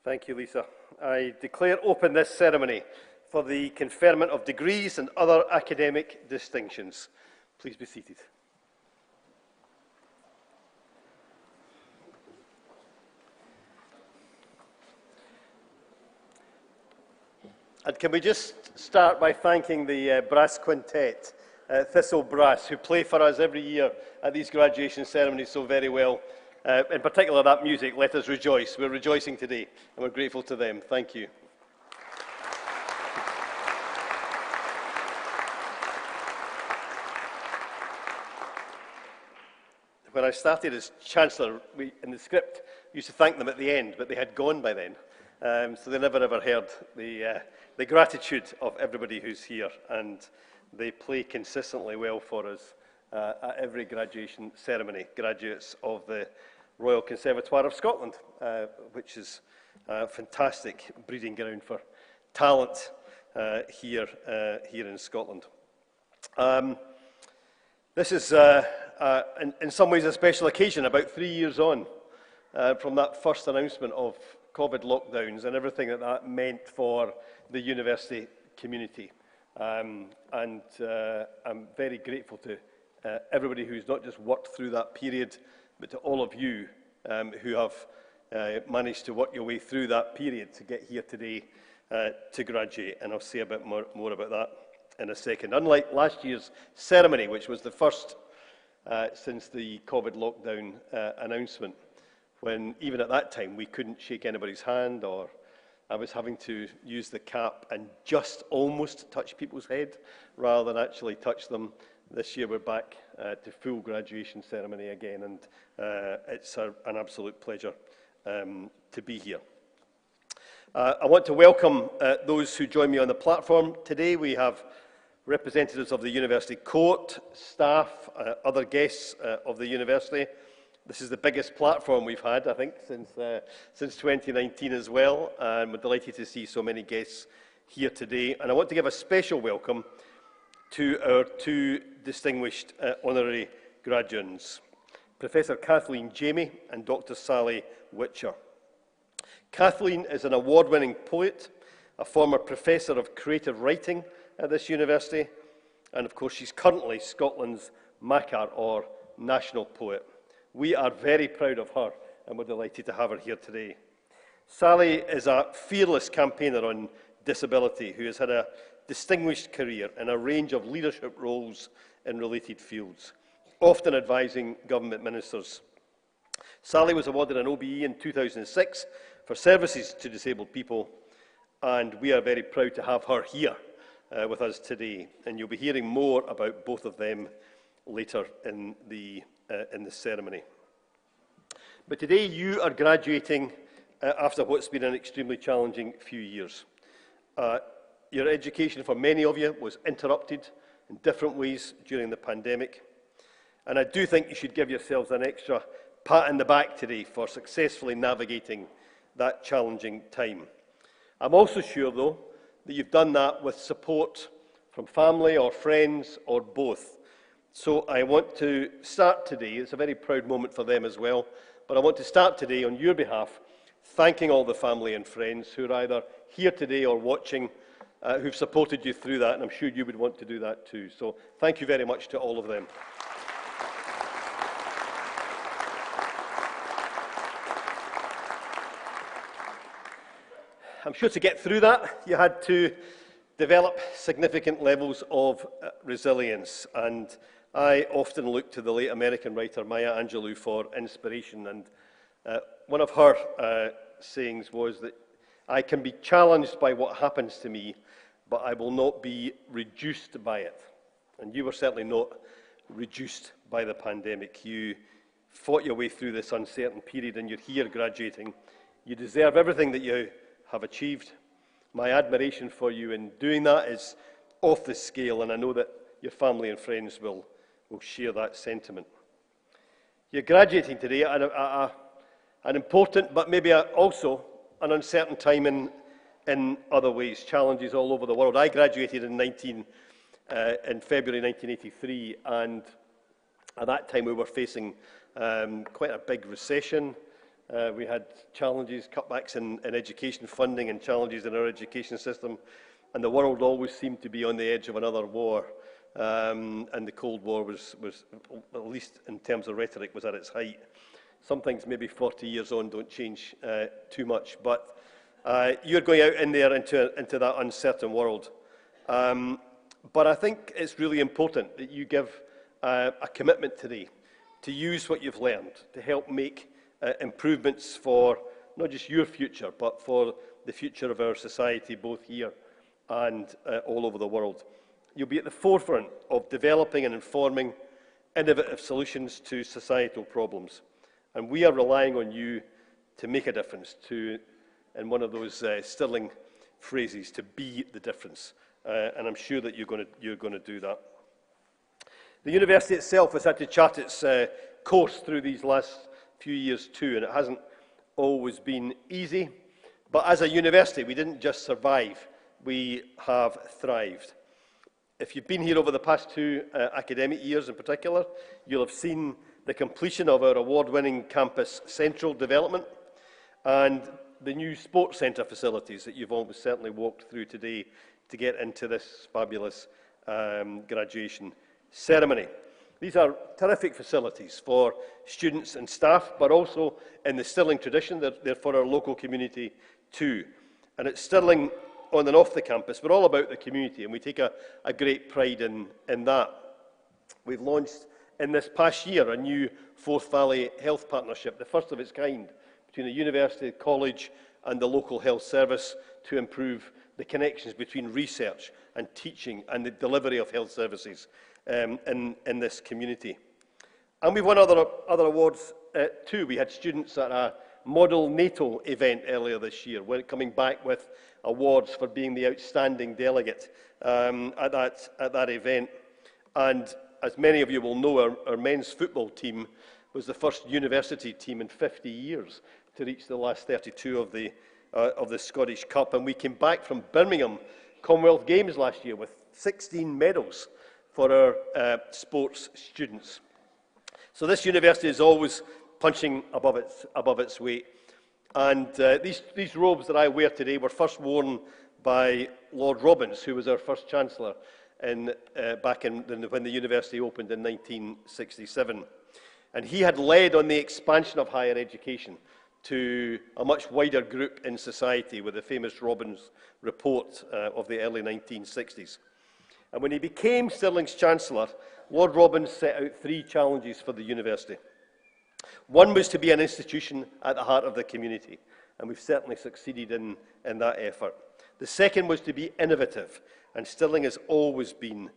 Thank you, Lisa. I declare open this ceremony for the conferment of degrees and other academic distinctions. Please be seated. And can we just start by thanking the brass quintet, Thistle Brass, who play for us every year at these graduation ceremonies so very well. In particular, that music, Let Us Rejoice. We're rejoicing today, and we're grateful to them. Thank you. When I started as Chancellor, in the script, we used to thank them at the end, but they had gone by then. So they never ever heard the gratitude of everybody who's here, and they play consistently well for us at every graduation ceremony, graduates of the Royal Conservatoire of Scotland, which is a fantastic breeding ground for talent here in Scotland. This is, in some ways, a special occasion, about 3 years on from that first announcement of COVID lockdowns and everything that meant for the university community. And I'm very grateful to everybody who's not just worked through that period, but to all of you who have managed to work your way through that period to get here today to graduate. And I'll say a bit more about that in a second. Unlike last year's ceremony, which was the first since the COVID lockdown announcement, when even at that time we couldn't shake anybody's hand, or I was having to use the cap and just almost touch people's head rather than actually touch them. This year we're back to full graduation ceremony again, and it's an absolute pleasure to be here. I want to welcome those who join me on the platform today. We have representatives of the University Court, staff, other guests of the university. This is the biggest platform we've had, I think, since 2019 as well, and we're delighted to see so many guests here today. And I want to give a special welcome to our two distinguished honorary graduates, Professor Kathleen Jamie and Dr. Sally Witcher. Kathleen is an award-winning poet, a former professor of creative writing at this university, and of course she's currently Scotland's Makar, or national poet. We are very proud of her, and we're delighted to have her here today. Sally is a fearless campaigner on disability who has had a distinguished career in a range of leadership roles in related fields, often advising government ministers. Sally was awarded an OBE in 2006 for services to disabled people, and we are very proud to have her here with us today. And you'll be hearing more about both of them later in the ceremony. But today you are graduating after what's been an extremely challenging few years. Your education for many of you was interrupted in different ways during the pandemic. And I do think you should give yourselves an extra pat on the back today for successfully navigating that challenging time. I'm also sure, though, that you've done that with support from family or friends or both. So I want to start today, it's a very proud moment for them as well, but I want to start today on your behalf, thanking all the family and friends who are either here today or watching, who've supported you through that, and I'm sure you would want to do that too. So thank you very much to all of them. I'm sure to get through that, you had to develop significant levels of resilience, and I often look to the late American writer Maya Angelou for inspiration, and one of her sayings was that I can be challenged by what happens to me, but I will not be reduced by it. And you were certainly not reduced by the pandemic. You fought your way through this uncertain period, and you're here graduating. You deserve everything that you have achieved. My admiration for you in doing that is off the scale, and I know that your family and friends will share that sentiment. You're graduating today at an important, but maybe also an uncertain time in other ways, challenges all over the world. I graduated in February 1983, and at that time we were facing quite a big recession. We had challenges, cutbacks in education funding and challenges in our education system. And the world always seemed to be on the edge of another war. And the Cold War was, at least in terms of rhetoric, was at its height. Some things maybe 40 years on don't change too much. But you're going out in there into that uncertain world. But I think it's really important that you give a commitment today to use what you've learned to help make improvements for not just your future, but for the future of our society, both here and all over the world. You'll be at the forefront of developing and informing innovative solutions to societal problems. And we are relying on you to make a difference, in one of those Stirling phrases, to be the difference. And I'm sure that you're going to do that. The university itself has had to chart its course through these last few years too, and it hasn't always been easy. But as a university, we didn't just survive, we have thrived. If you've been here over the past 2 academic years in particular, you'll have seen the completion of our award-winning campus central development and the new sports centre facilities that you've almost certainly walked through today to get into this fabulous graduation ceremony. These are terrific facilities for students and staff, but also in the Stirling tradition, they're for our local community too. And at Stirling, on and off the campus, we're all about the community, and we take a great pride in that. We've launched in this past year a new Forth Valley Health Partnership, the first of its kind, between the university, college and the local health service to improve the connections between research and teaching and the delivery of health services in this community. And we've won other awards too. We had students at a Model NATO event earlier this year, coming back with awards for being the outstanding delegate at that event. And as many of you will know, our men's football team was the first university team in 50 years to reach the last 32 of the Scottish Cup. And we came back from Birmingham Commonwealth Games last year with 16 medals for our sports students. So this university is always punching above its weight. And these robes that I wear today were first worn by Lord Robbins, who was our first Chancellor back when the university opened in 1967. And he had led on the expansion of higher education to a much wider group in society with the famous Robbins report of the early 1960s. And when he became Stirling's Chancellor, Lord Robbins set out 3 challenges for the university. One was to be an institution at the heart of the community, and we've certainly succeeded in that effort. The second was to be innovative, and Stirling has always been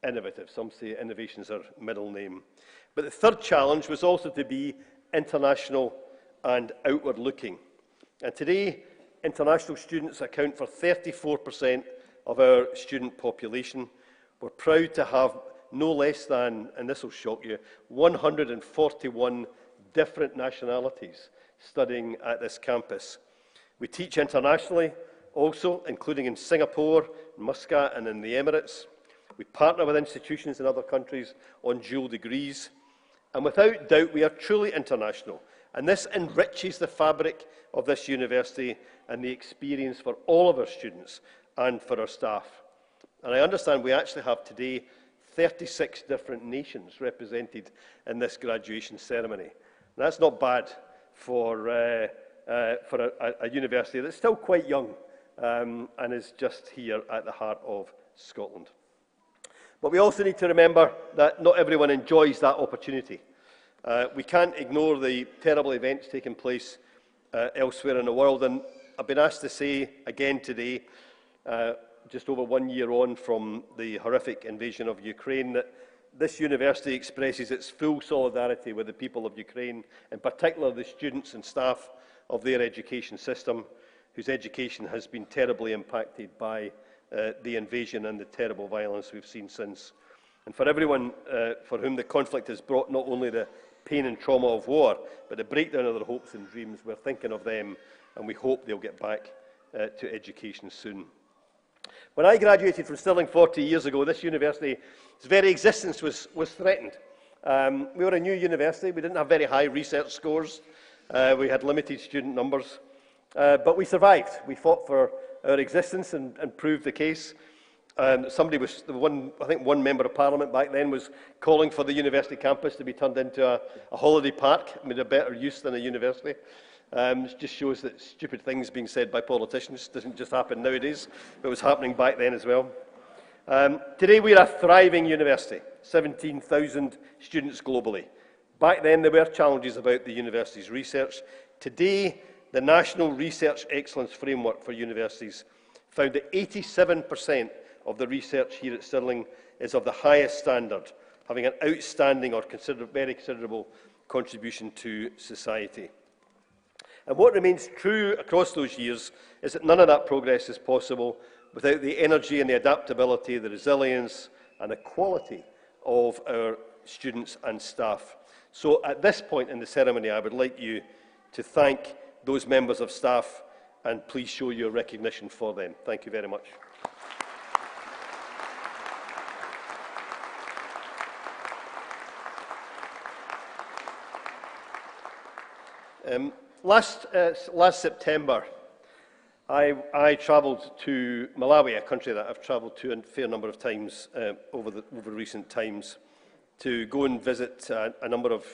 innovative. Some say innovation's our middle name. But the third challenge was also to be international and outward-looking. And today, international students account for 34% of our student population. We're proud to have no less than, and this will shock you, 141 different nationalities studying at this campus. We teach internationally also, including in Singapore, Muscat and in the Emirates. We partner with institutions in other countries on dual degrees. And without doubt, we are truly international. And this enriches the fabric of this university and the experience for all of our students and for our staff. And I understand we actually have today 36 different nations represented in this graduation ceremony. And that's not bad for a university that's still quite young and is just here at the heart of Scotland. But we also need to remember that not everyone enjoys that opportunity. We can't ignore the terrible events taking place elsewhere in the world. And I've been asked to say again today, just over 1 year on from the horrific invasion of Ukraine, that this university expresses its full solidarity with the people of Ukraine, in particular the students and staff of their education system, whose education has been terribly impacted by the invasion and the terrible violence we've seen since. And for everyone for whom the conflict has brought not only the pain and trauma of war, but the breakdown of their hopes and dreams, we're thinking of them, and we hope they'll get back to education soon. When I graduated from Stirling 40 years ago, this university's very existence was threatened. We were a new university. We didn't have very high research scores. We had limited student numbers, but we survived. We fought for our existence and proved the case. Somebody was, I think one member of Parliament back then was calling for the university campus to be turned into a holiday park, made a better use than a university. It just shows that stupid things being said by politicians doesn't just happen nowadays, but it was happening back then as well. Today we're a thriving university, 17,000 students globally. Back then there were challenges about the university's research. Today, the National Research Excellence Framework for Universities found that 87% of the research here at Stirling is of the highest standard, having an outstanding or very considerable contribution to society. And what remains true across those years is that none of that progress is possible without the energy and the adaptability, the resilience and the quality of our students and staff. So at this point in the ceremony, I would like you to thank those members of staff and please show your recognition for them. Thank you very much. Last September, I travelled to Malawi, a country that I've travelled to a fair number of times over recent times, to go and visit a number of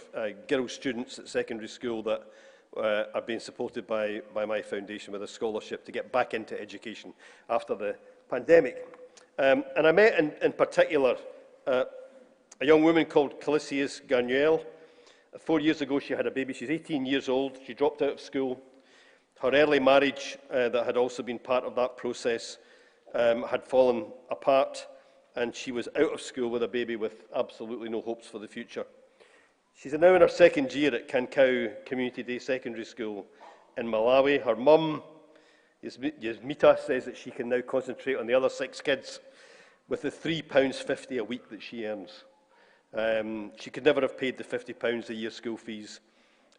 girl students at secondary school that are being supported by my foundation with a scholarship to get back into education after the pandemic. And I met in particular a young woman called Calisius Ganuel. 4 years ago she had a baby. She's 18 years old. She dropped out of school. Her early marriage, that had also been part of that process, had fallen apart, and she was out of school with a baby with absolutely no hopes for the future. She's now in her second year at Kankau Community Day Secondary School in Malawi. Her mum, Yasmita, says that she can now concentrate on the other 6 kids with the £3.50 a week that she earns. She could never have paid the £50 a year school fees,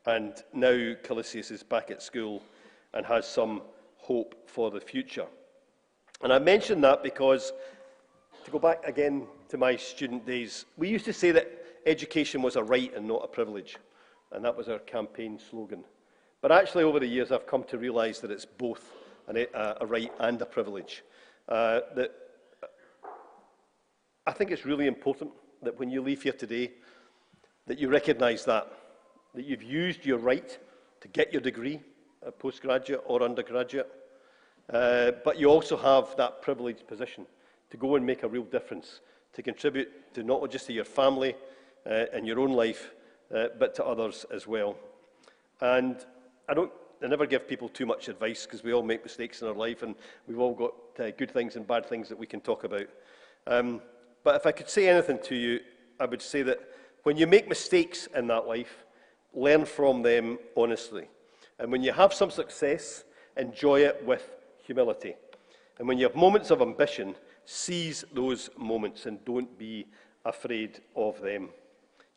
and now Calisius is back at school and has some hope for the future. And I mention that because, to go back again to my student days, we used to say that education was a right and not a privilege, and that was our campaign slogan. But actually over the years I've come to realise that it's both a right and a privilege. That I think it's really important that when you leave here today, that you recognise that you've used your right to get your degree, a postgraduate or undergraduate, but you also have that privileged position to go and make a real difference, to contribute to not just to your family and your own life, but to others as well. And I never give people too much advice because we all make mistakes in our life and we've all got good things and bad things that we can talk about. But if I could say anything to you, I would say that when you make mistakes in that life, learn from them honestly. And when you have some success, enjoy it with humility. And when you have moments of ambition, seize those moments and don't be afraid of them.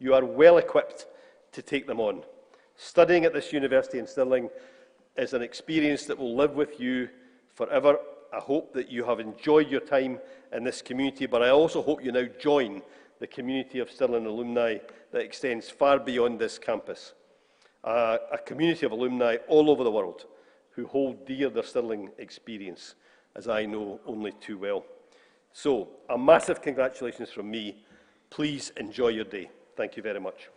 You are well equipped to take them on. Studying at this university in Stirling is an experience that will live with you forever. I hope that you have enjoyed your time in this community, but I also hope you now join the community of Stirling alumni that extends far beyond this campus. A community of alumni all over the world who hold dear their Stirling experience, as I know only too well. So, a massive congratulations from me. Please enjoy your day. Thank you very much.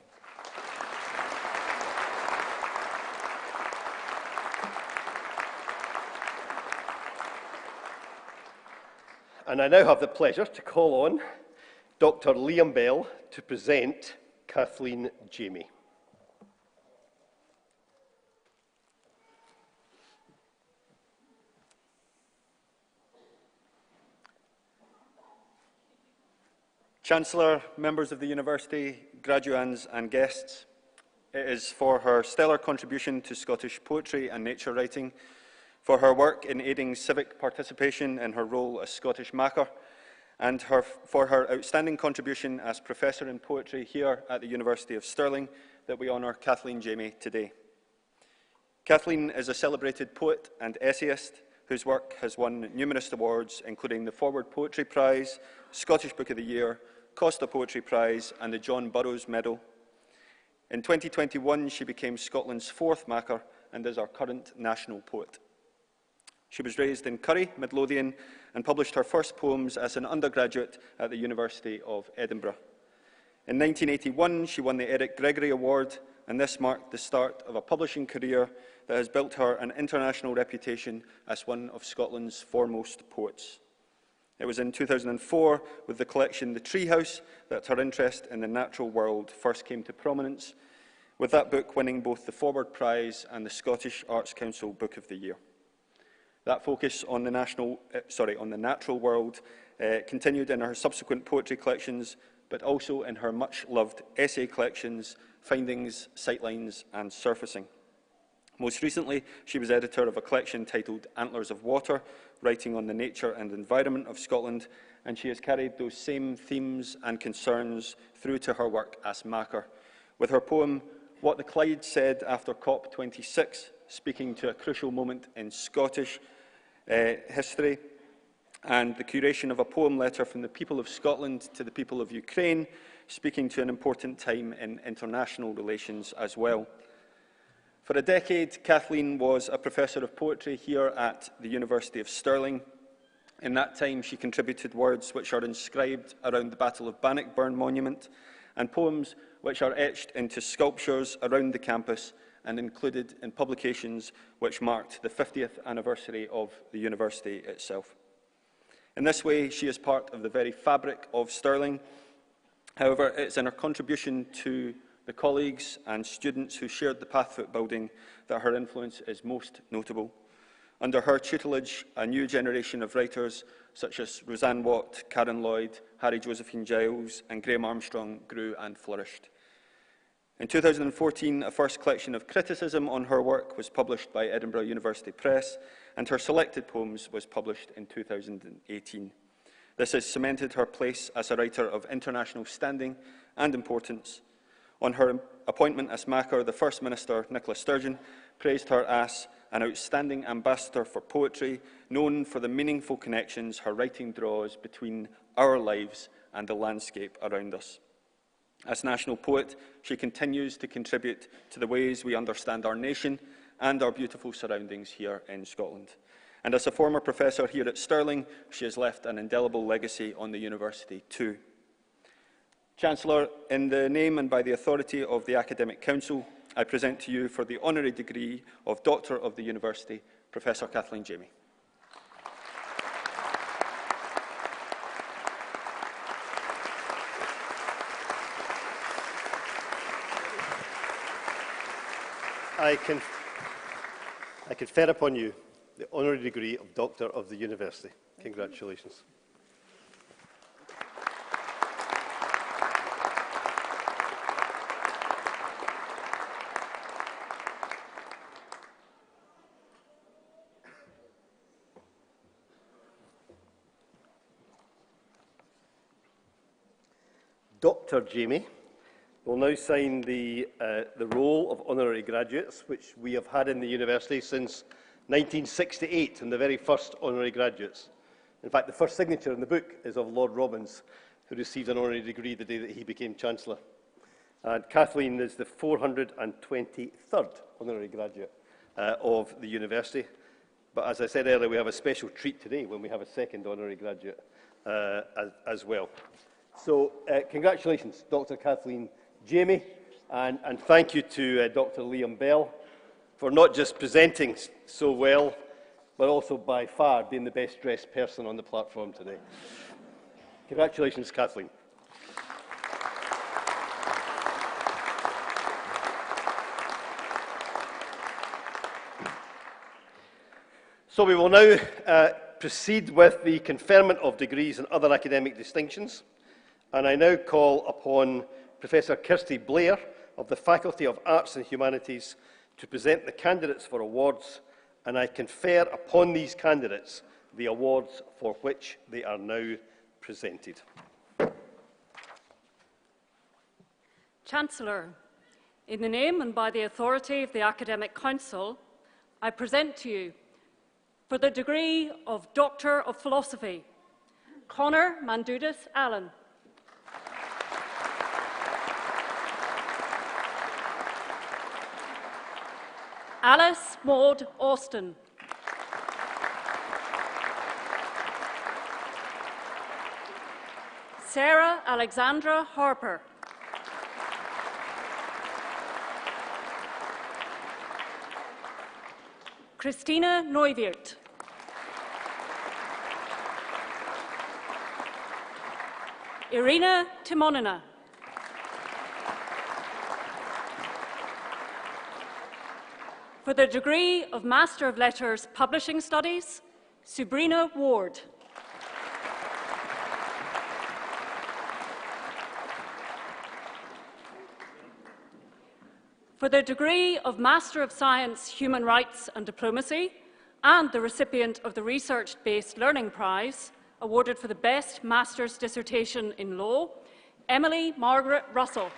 And I now have the pleasure to call on Dr. Liam Bell to present Kathleen Jamie. Chancellor, members of the University, graduands and guests, it is for her stellar contribution to Scottish poetry and nature writing, for her work in aiding civic participation in her role as Scottish Macker, and for her outstanding contribution as Professor in Poetry here at the University of Stirling that we honour Kathleen Jamie today. Kathleen is a celebrated poet and essayist whose work has won numerous awards, including the Forward Poetry Prize, Scottish Book of the Year, Costa Poetry Prize and the John Burroughs Medal. In 2021, she became Scotland's 4th Macker and is our current national poet. She was raised in Curry, Midlothian, and published her first poems as an undergraduate at the University of Edinburgh. In 1981, she won the Eric Gregory Award, and this marked the start of a publishing career that has built her an international reputation as one of Scotland's foremost poets. It was in 2004, with the collection The Treehouse, that her interest in the natural world first came to prominence, with that book winning both the Forward Prize and the Scottish Arts Council Book of the Year. That focus on the natural world continued in her subsequent poetry collections, but also in her much-loved essay collections, Findings, Sightlines and Surfacing. Most recently, she was editor of a collection titled Antlers of Water, writing on the nature and environment of Scotland, and she has carried those same themes and concerns through to her work as Macker, with her poem What the Clyde Said After COP26, speaking to a crucial moment in Scottish history, and the curation of a poem letter from the people of Scotland to the people of Ukraine, speaking to an important time in international relations as well. For a decade, Kathleen was a professor of poetry here at the University of Stirling. In that time, she contributed words which are inscribed around the Battle of Bannockburn Monument, and poems which are etched into sculptures around the campus and included in publications which marked the 50th anniversary of the university itself. In this way, she is part of the very fabric of Stirling. However, it's in her contribution to the colleagues and students who shared the Pathfoot Building that her influence is most notable. Under her tutelage, a new generation of writers such as Roseanne Watt, Karen Lloyd, Harry Josephine Giles and Graham Armstrong grew and flourished. In 2014, a first collection of criticism on her work was published by Edinburgh University Press, and her selected poems was published in 2018. This has cemented her place as a writer of international standing and importance. On her appointment as Macker, the First Minister, Nicola Sturgeon, praised her as an outstanding ambassador for poetry, known for the meaningful connections her writing draws between our lives and the landscape around us. As national poet, she continues to contribute to the ways we understand our nation and our beautiful surroundings here in Scotland. And as a former professor here at Stirling, she has left an indelible legacy on the university too. Chancellor, in the name and by the authority of the Academic Council, I present to you for the honorary degree of Doctor of the University, Professor Kathleen Jamie. I confer upon you the honorary degree of Doctor of the University. Congratulations. Dr. Jamie will now sign the roll of honorary graduates, which we have had in the university since 1968, and the very first honorary graduates. In fact, the first signature in the book is of Lord Robbins, who received an honorary degree the day that he became Chancellor. And Kathleen is the 423rd honorary graduate of the university. But as I said earlier, we have a special treat today when we have a second honorary graduate as well. So congratulations, Dr. Kathleen Jamie, and thank you to Dr. Liam Bell for not just presenting so well, but also by far being the best dressed person on the platform today. Congratulations, Kathleen. So we will now proceed with the conferment of degrees and other academic distinctions. And I now call upon Professor Kirsty Blair of the Faculty of Arts and Humanities to present the candidates for awards, and I confer upon these candidates the awards for which they are now presented. Chancellor, in the name and by the authority of the Academic Council, I present to you, for the degree of Doctor of Philosophy, Conor Mandudis Allen. Alice Maud Austin. Sarah Alexandra Harper. Christina Neuwirth. Irina Timonina. For the degree of Master of Letters Publishing Studies, Sabrina Ward. For the degree of Master of Science, Human Rights and Diplomacy, and the recipient of the Research-Based Learning Prize, awarded for the Best Master's Dissertation in Law, Emily Margaret Russell.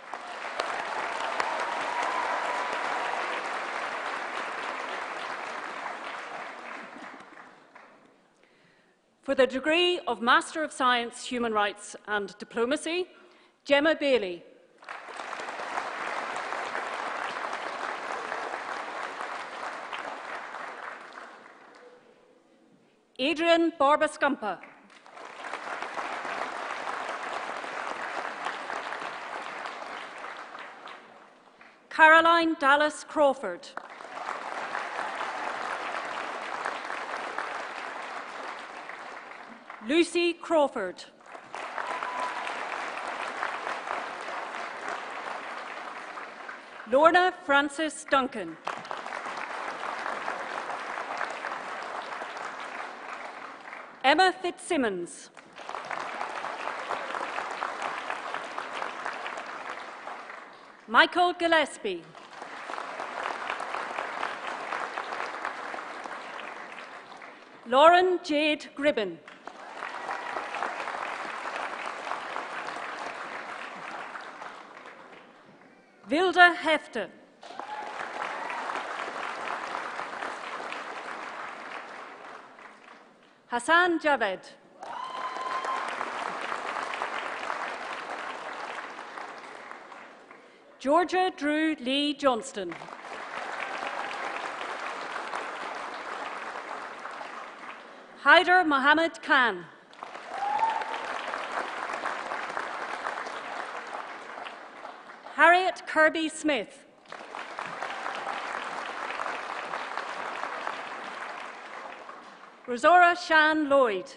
For the degree of Master of Science, Human Rights and Diplomacy, Gemma Bailey. Adrian Barbascumpa. Caroline Dallas Crawford. Lucy Crawford. Lorna Frances Duncan. Emma Fitzsimmons. Michael Gillespie. Lauren Jade Gribben. Vilda Hefte. Hassan Javed. Georgia Drew Lee Johnston. Haider Mohammed Khan. Harriet Kirby Smith. Rosora Shan Lloyd.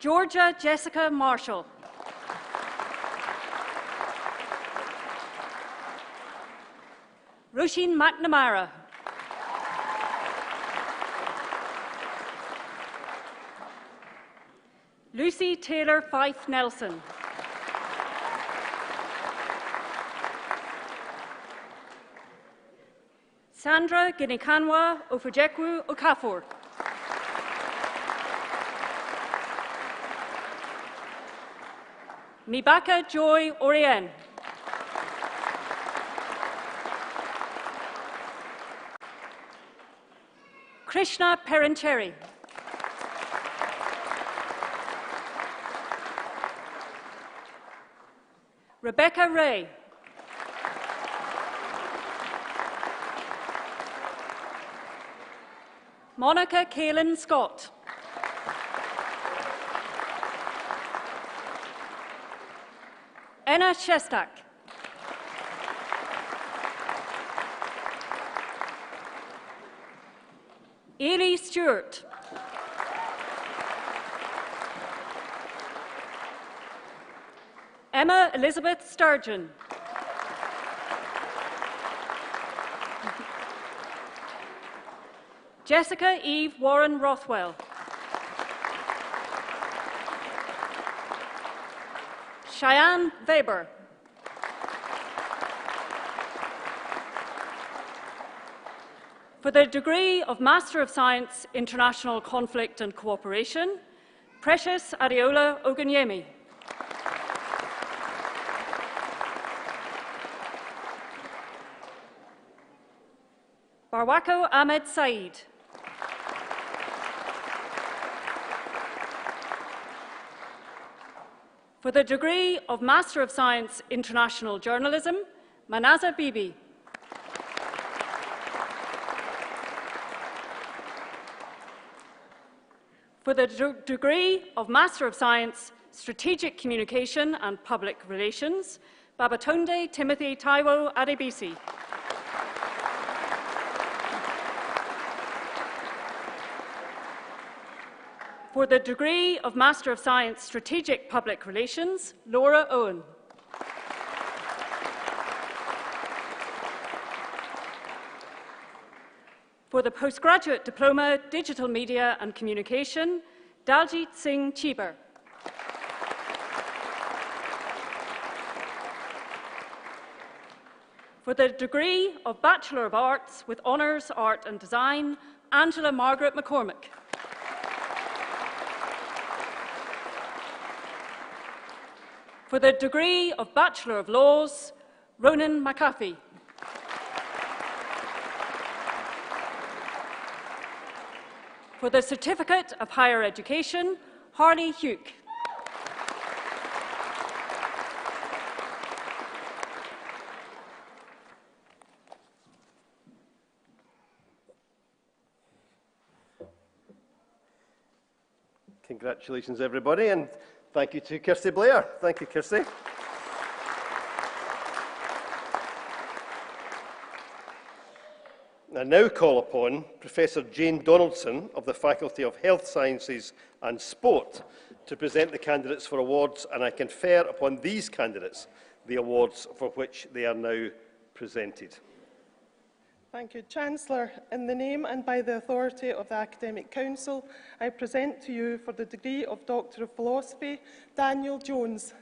Georgia Jessica Marshall. Roisin McNamara. Lucy Taylor Fife Nelson. Sandra Ginikanwa Ofujekwu Okafor. Mibaka Joy Orien. Krishna Perencheri. Rebecca Ray. Monica Kaelin Scott. Anna Shestak. Ailey Stewart. Emma Elizabeth Sturgeon. Jessica Eve Warren Rothwell. Cheyenne Weber. For the degree of Master of Science, International Conflict and Cooperation, Precious Adeola Ogunyemi. Barwako Ahmed Said. For the degree of Master of Science International Journalism, Manaza Bibi. For the degree of Master of Science Strategic Communication and Public Relations, Babatunde Timothy Taiwo Adebisi. For the degree of Master of Science Strategic Public Relations, Laura Owen. For the Postgraduate Diploma, Digital Media and Communication, Daljit Singh Chibar. For the degree of Bachelor of Arts with Honours, Art and Design, Angela Margaret McCormick. For the degree of Bachelor of Laws, Ronan McAfee. For the Certificate of Higher Education, Harley Hugh. Congratulations, everybody, and thank you to Kirsty Blair. Thank you, Kirsty. I now call upon Professor Jane Donaldson of the Faculty of Health Sciences and Sport to present the candidates for awards, and I confer upon these candidates the awards for which they are now presented. Thank you, Chancellor. In the name and by the authority of the Academic Council, I present to you for the degree of Doctor of Philosophy, Daniel Jones.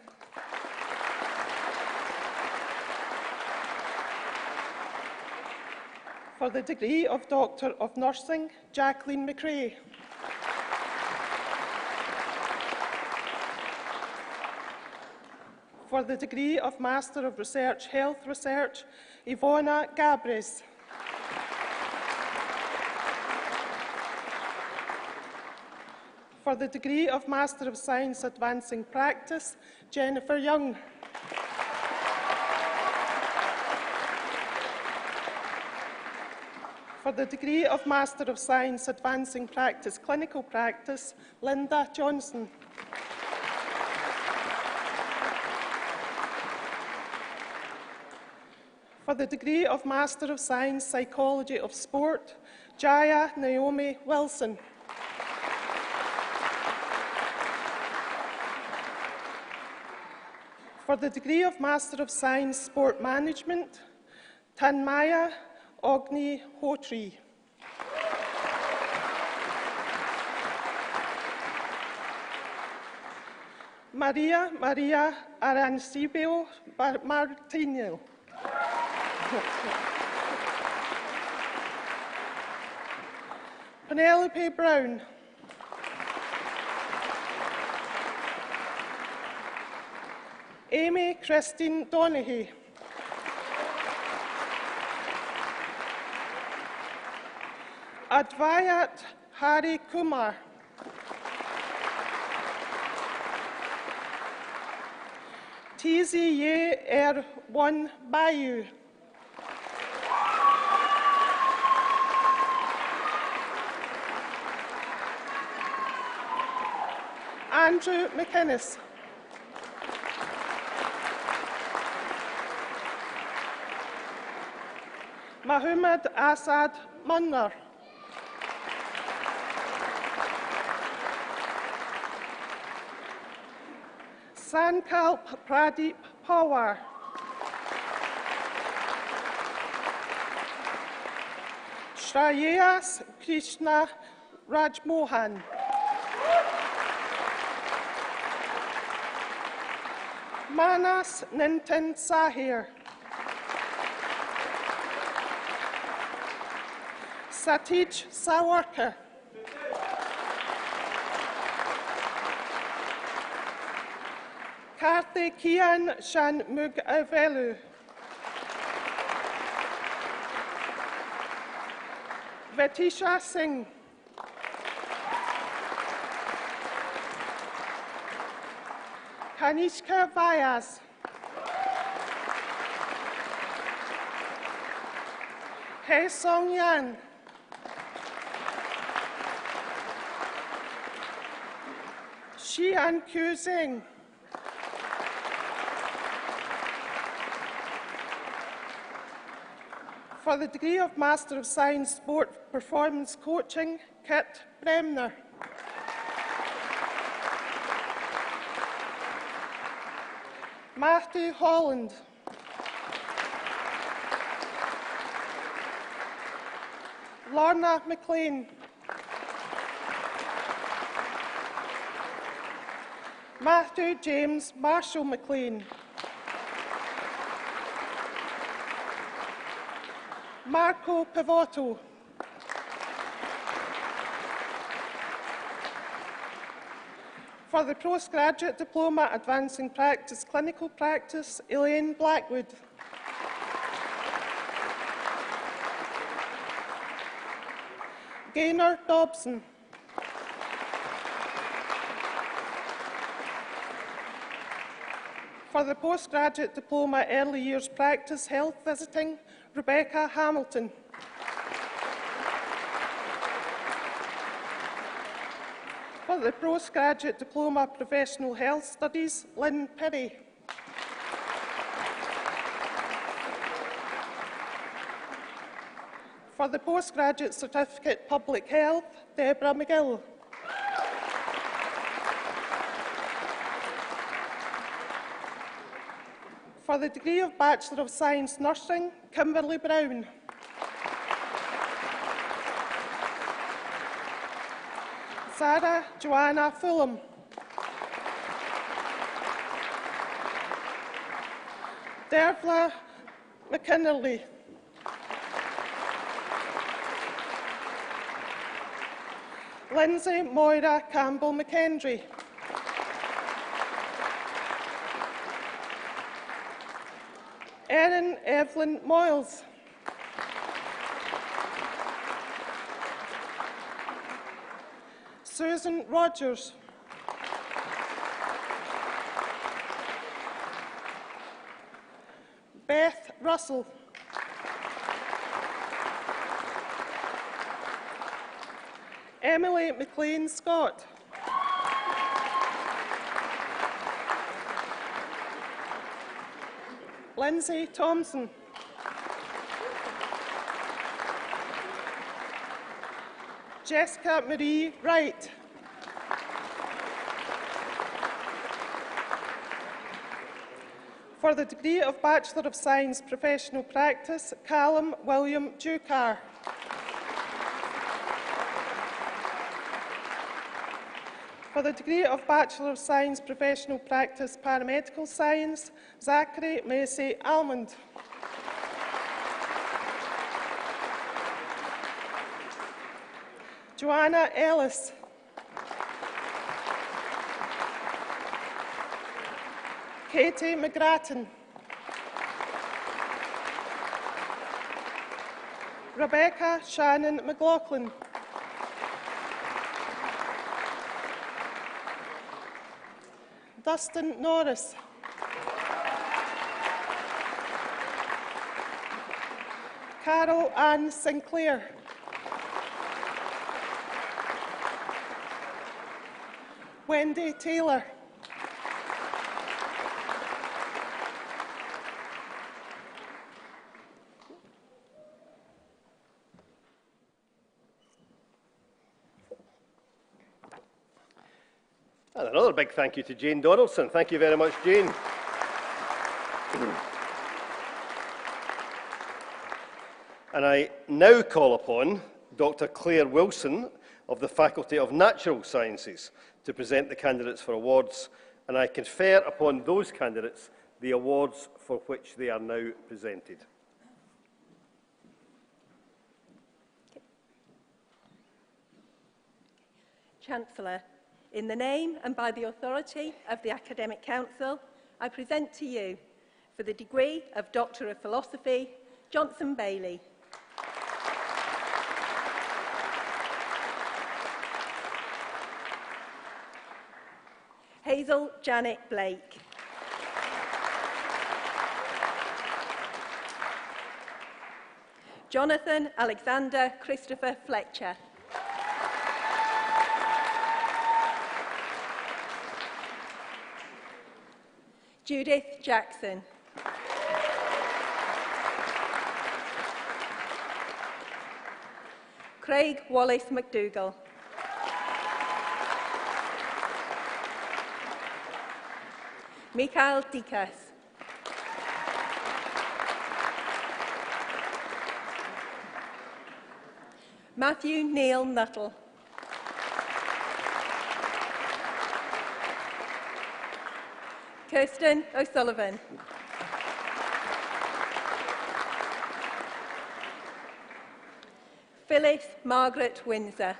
For the degree of Doctor of Nursing, Jacqueline McRae. For the degree of Master of Research, Health Research, Ivona Gabres. For the degree of Master of Science Advancing Practice, Jennifer Young. For the degree of Master of Science Advancing Practice, Clinical Practice, Linda Johnson. For the degree of Master of Science Psychology of Sport, Jaya Naomi Wilson. For the degree of Master of Science Sport Management, Tanmaya Ogni Hotri. Maria Arancibio Martino. Penelope Brown. Amy Christine Donaghy. Advayat Hari Kumar. Tizi One Bayu. Andrew McInnes. Muhammad Asad Munnar. Sankalp Pradeep Pawar. Shreyas Krishna Rajmohan. Manas Nintin Sahir. Satij Sawarkar. Karthikeyan Shanmugavelu. Vetisha Singh. Kanishka Vyas. He Song Yan. Xian Q Zeng. For the degree of Master of Science Sport Performance Coaching, Kit Bremner. Matthew Holland. Lorna McLean. Matthew James Marshall McLean. Marco Pivotto. For the Postgraduate Diploma Advancing Practice Clinical Practice, Elaine Blackwood. Gaynor Dobson. For the Postgraduate Diploma Early Years Practice Health Visiting, Rebecca Hamilton. For the Postgraduate Diploma Professional Health Studies, Lynn Perry. For the Postgraduate Certificate Public Health, Deborah McGill. For the degree of Bachelor of Science Nursing, Kimberly Brown. Sarah Joanna Fulham. Dervla McInnerly. Lindsay Moira Campbell McKendry. Erin Evelyn Moyles. Susan Rogers. Beth Russell. Emily McLean Scott. Lindsay Thompson. Jessica Marie Wright. For the degree of Bachelor of Science Professional Practice, Callum William Ducar. For the degree of Bachelor of Science Professional Practice Paramedical Science, Zachary Macy Almond. Joanna Ellis. Katie McGrattan. Rebecca Shannon McLaughlin. Dustin Norris. Carol Ann Sinclair. Wendy Taylor. And another big thank you to Jane Donaldson. Thank you very much, Jane. And I now call upon Dr. Claire Wilson of the Faculty of Natural Sciences to present the candidates for awards, and I confer upon those candidates the awards for which they are now presented. Chancellor, in the name and by the authority of the Academic Council, I present to you, for the degree of Doctor of Philosophy, Johnson Bailey. Hazel Janet Blake. Jonathan Alexander Christopher Fletcher. Judith Jackson. Craig Wallace McDougall. Mikhail Dikas. Matthew Neil Nuttall. Kirsten O'Sullivan. Phyllis Margaret Windsor.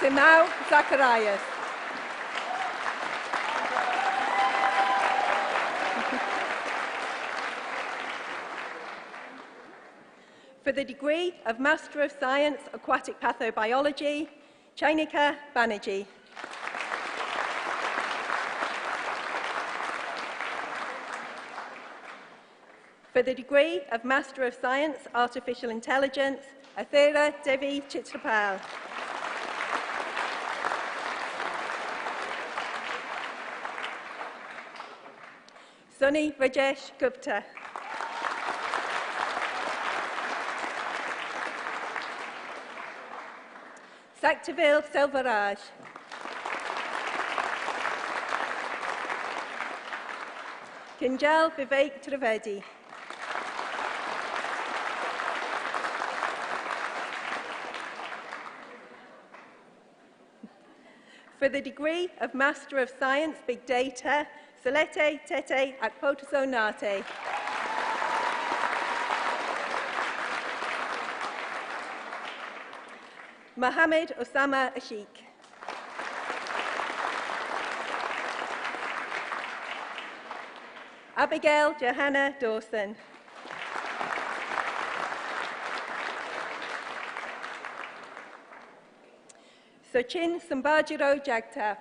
Simao Zacharias. For the degree of Master of Science, Aquatic Pathobiology, Chainika Banerjee. For the degree of Master of Science, Artificial Intelligence, Athira Devi Chitrapal. Sunny Rajesh Gupta. Saktavil Selvaraj. Kinjal Vivek Trivedi. For the degree of Master of Science, Big Data, Salete Tete Akpotaso Nate. Mohammed Osama Ashik. Abigail Johanna Dawson. Sachin Sambajiro Jagtap.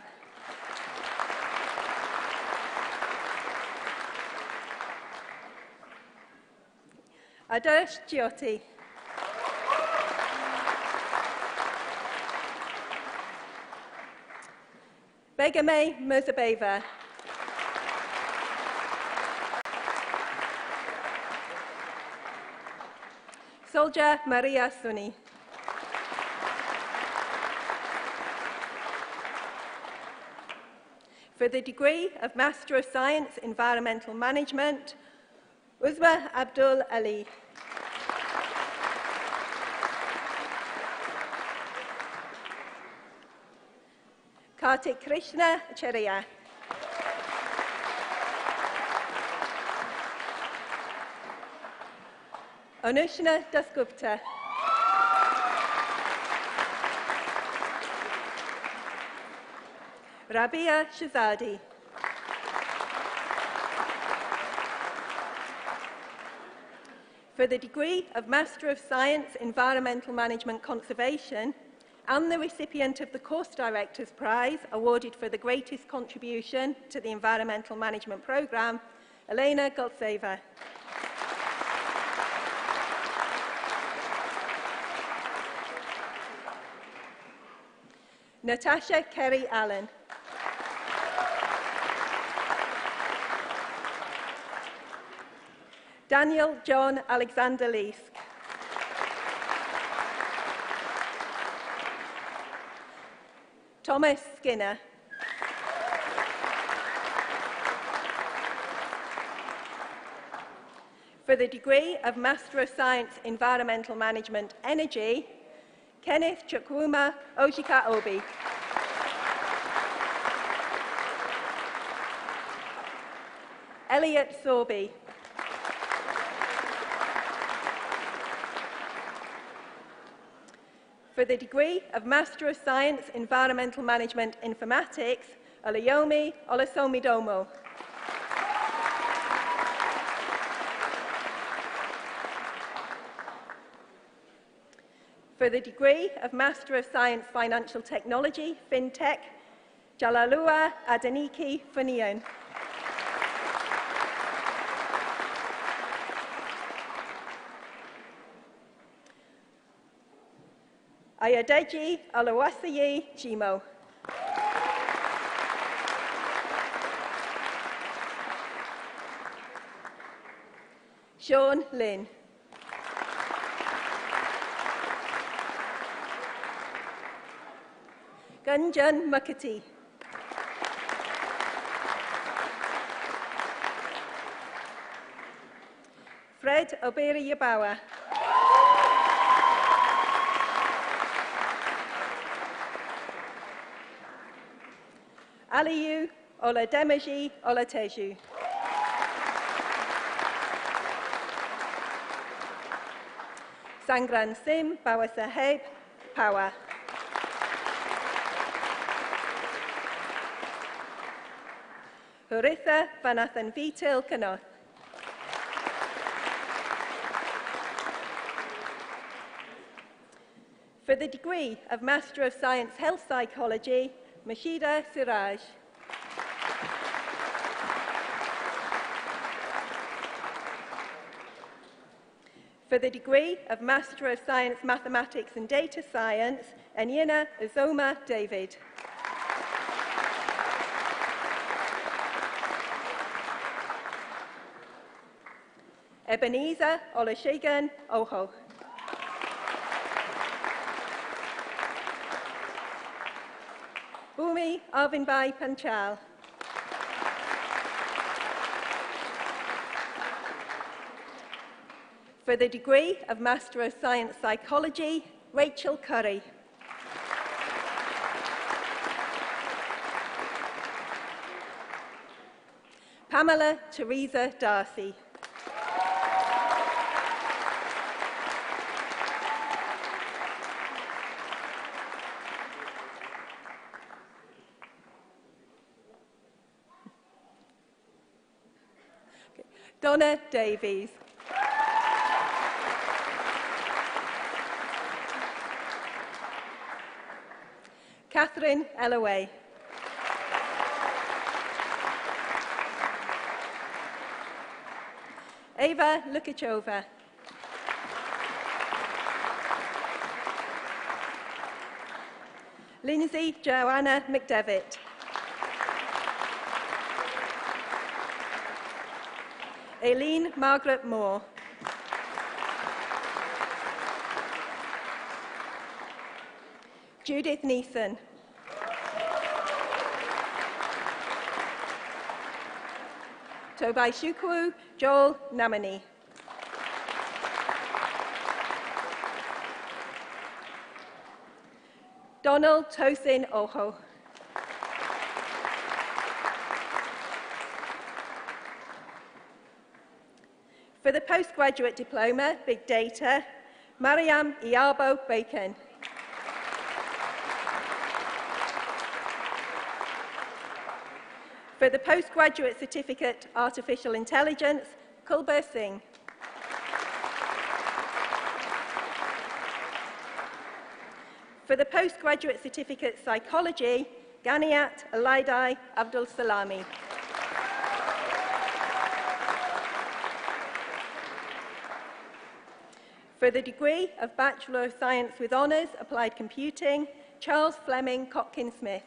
Adarsh Jyoti. Begame Mirzabeva. Soldier Maria Suni. For the degree of Master of Science, Environmental Management, Uzma Abdul Ali. Kartik Krishna Acharya. Anushna Dasgupta. Rabia Shazadi. For the degree of Master of Science, Environmental Management Conservation, and the recipient of the Course Director's Prize, awarded for the greatest contribution to the Environmental Management Programme, Elena Goltseva. Natasha Kerry Allen. Daniel John Alexander Leask. Thomas Skinner. For the degree of Master of Science, Environmental Management, Energy, Kenneth Chukwuma Ojika Obi. Elliot Sorby. For the degree of Master of Science, Environmental Management, Informatics, Olayomi Olasomidomo. For the degree of Master of Science Financial Technology, FinTech, Jalalua Adeniki Funian. Ayadeji Alawasayi Jimo. Sean Lynn. Gunjan Mukati. Fred Obiri Yabawa. Aliyu Olademeji Olateju. Sangran Sim Bawasaheb Power. Huritha Vanathan Vitil Kanoth. For the degree of Master of Science Health Psychology, Mashida Siraj. For the degree of Master of Science Mathematics and Data Science, Enyina Uzoma David. Ebenezer Olusegun Oho. Bhumi Arvinbhai Panchal. For the degree of Master of Science Psychology, Rachel Curry. Pamela Teresa Darcy. Donna Davies. Catherine Ellaway. Ava Lukachova. Lindsay Joanna McDevitt. Aileen Margaret Moore. Judith Neeson. Tobai Shukwu Joel Namani. Donald Tosin Oho. For the postgraduate diploma, Big Data, Mariam Iabo Bacon. For the postgraduate certificate, Artificial Intelligence, Kulbir Singh. For the postgraduate certificate, Psychology, Ganiat Alaidai Abdul Salami. For the degree of Bachelor of Science with Honours, Applied Computing, Charles Fleming Cotkin-Smith.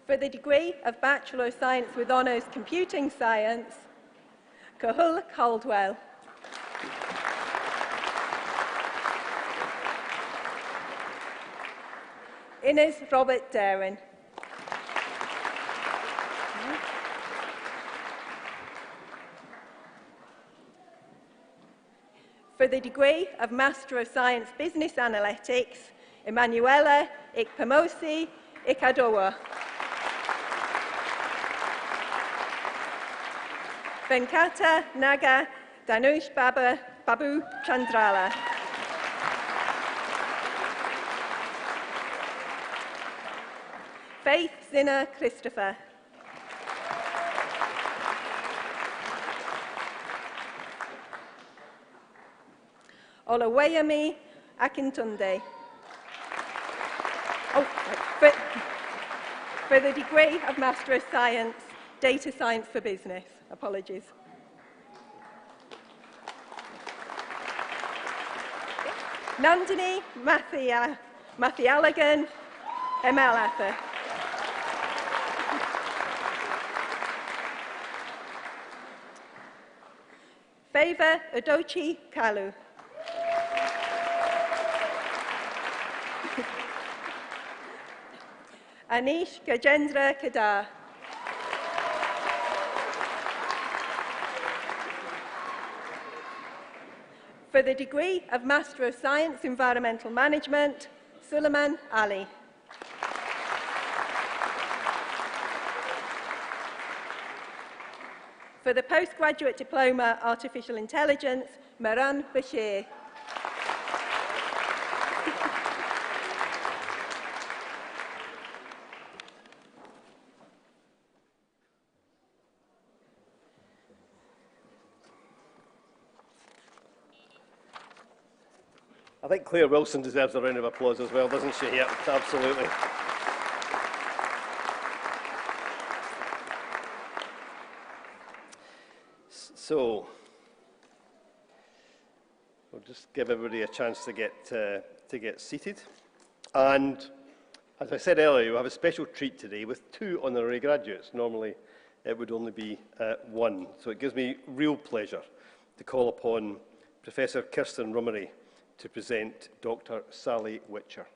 For the degree of Bachelor of Science with Honours, Computing Science, Cahul Caldwell. Innes Robert Darren. For the degree of Master of Science Business Analytics, Emanuela Ikpamosi Ikadowa. Venkata Naga Danush Babu Chandrala. Faith Zinner Christopher. Olaweyemi Akintunde. For the degree of Master of Science, Data Science for Business. Apologies. Nandini Mathialagan Emelatha. Favour Udochi Kalu. Anish Gajendra Kedar. For the degree of Master of Science Environmental Management, Suleiman Ali. For the postgraduate diploma Artificial Intelligence, Maran Bashir. I think Claire Wilson deserves a round of applause as well, doesn't she? Yeah, absolutely. So, we'll just give everybody a chance to get seated. And as I said earlier, we have a special treat today with 2 honorary graduates. Normally, it would only be 1. So it gives me real pleasure to call upon Professor Kirsten Rummery to present Dr. Sally Witcher.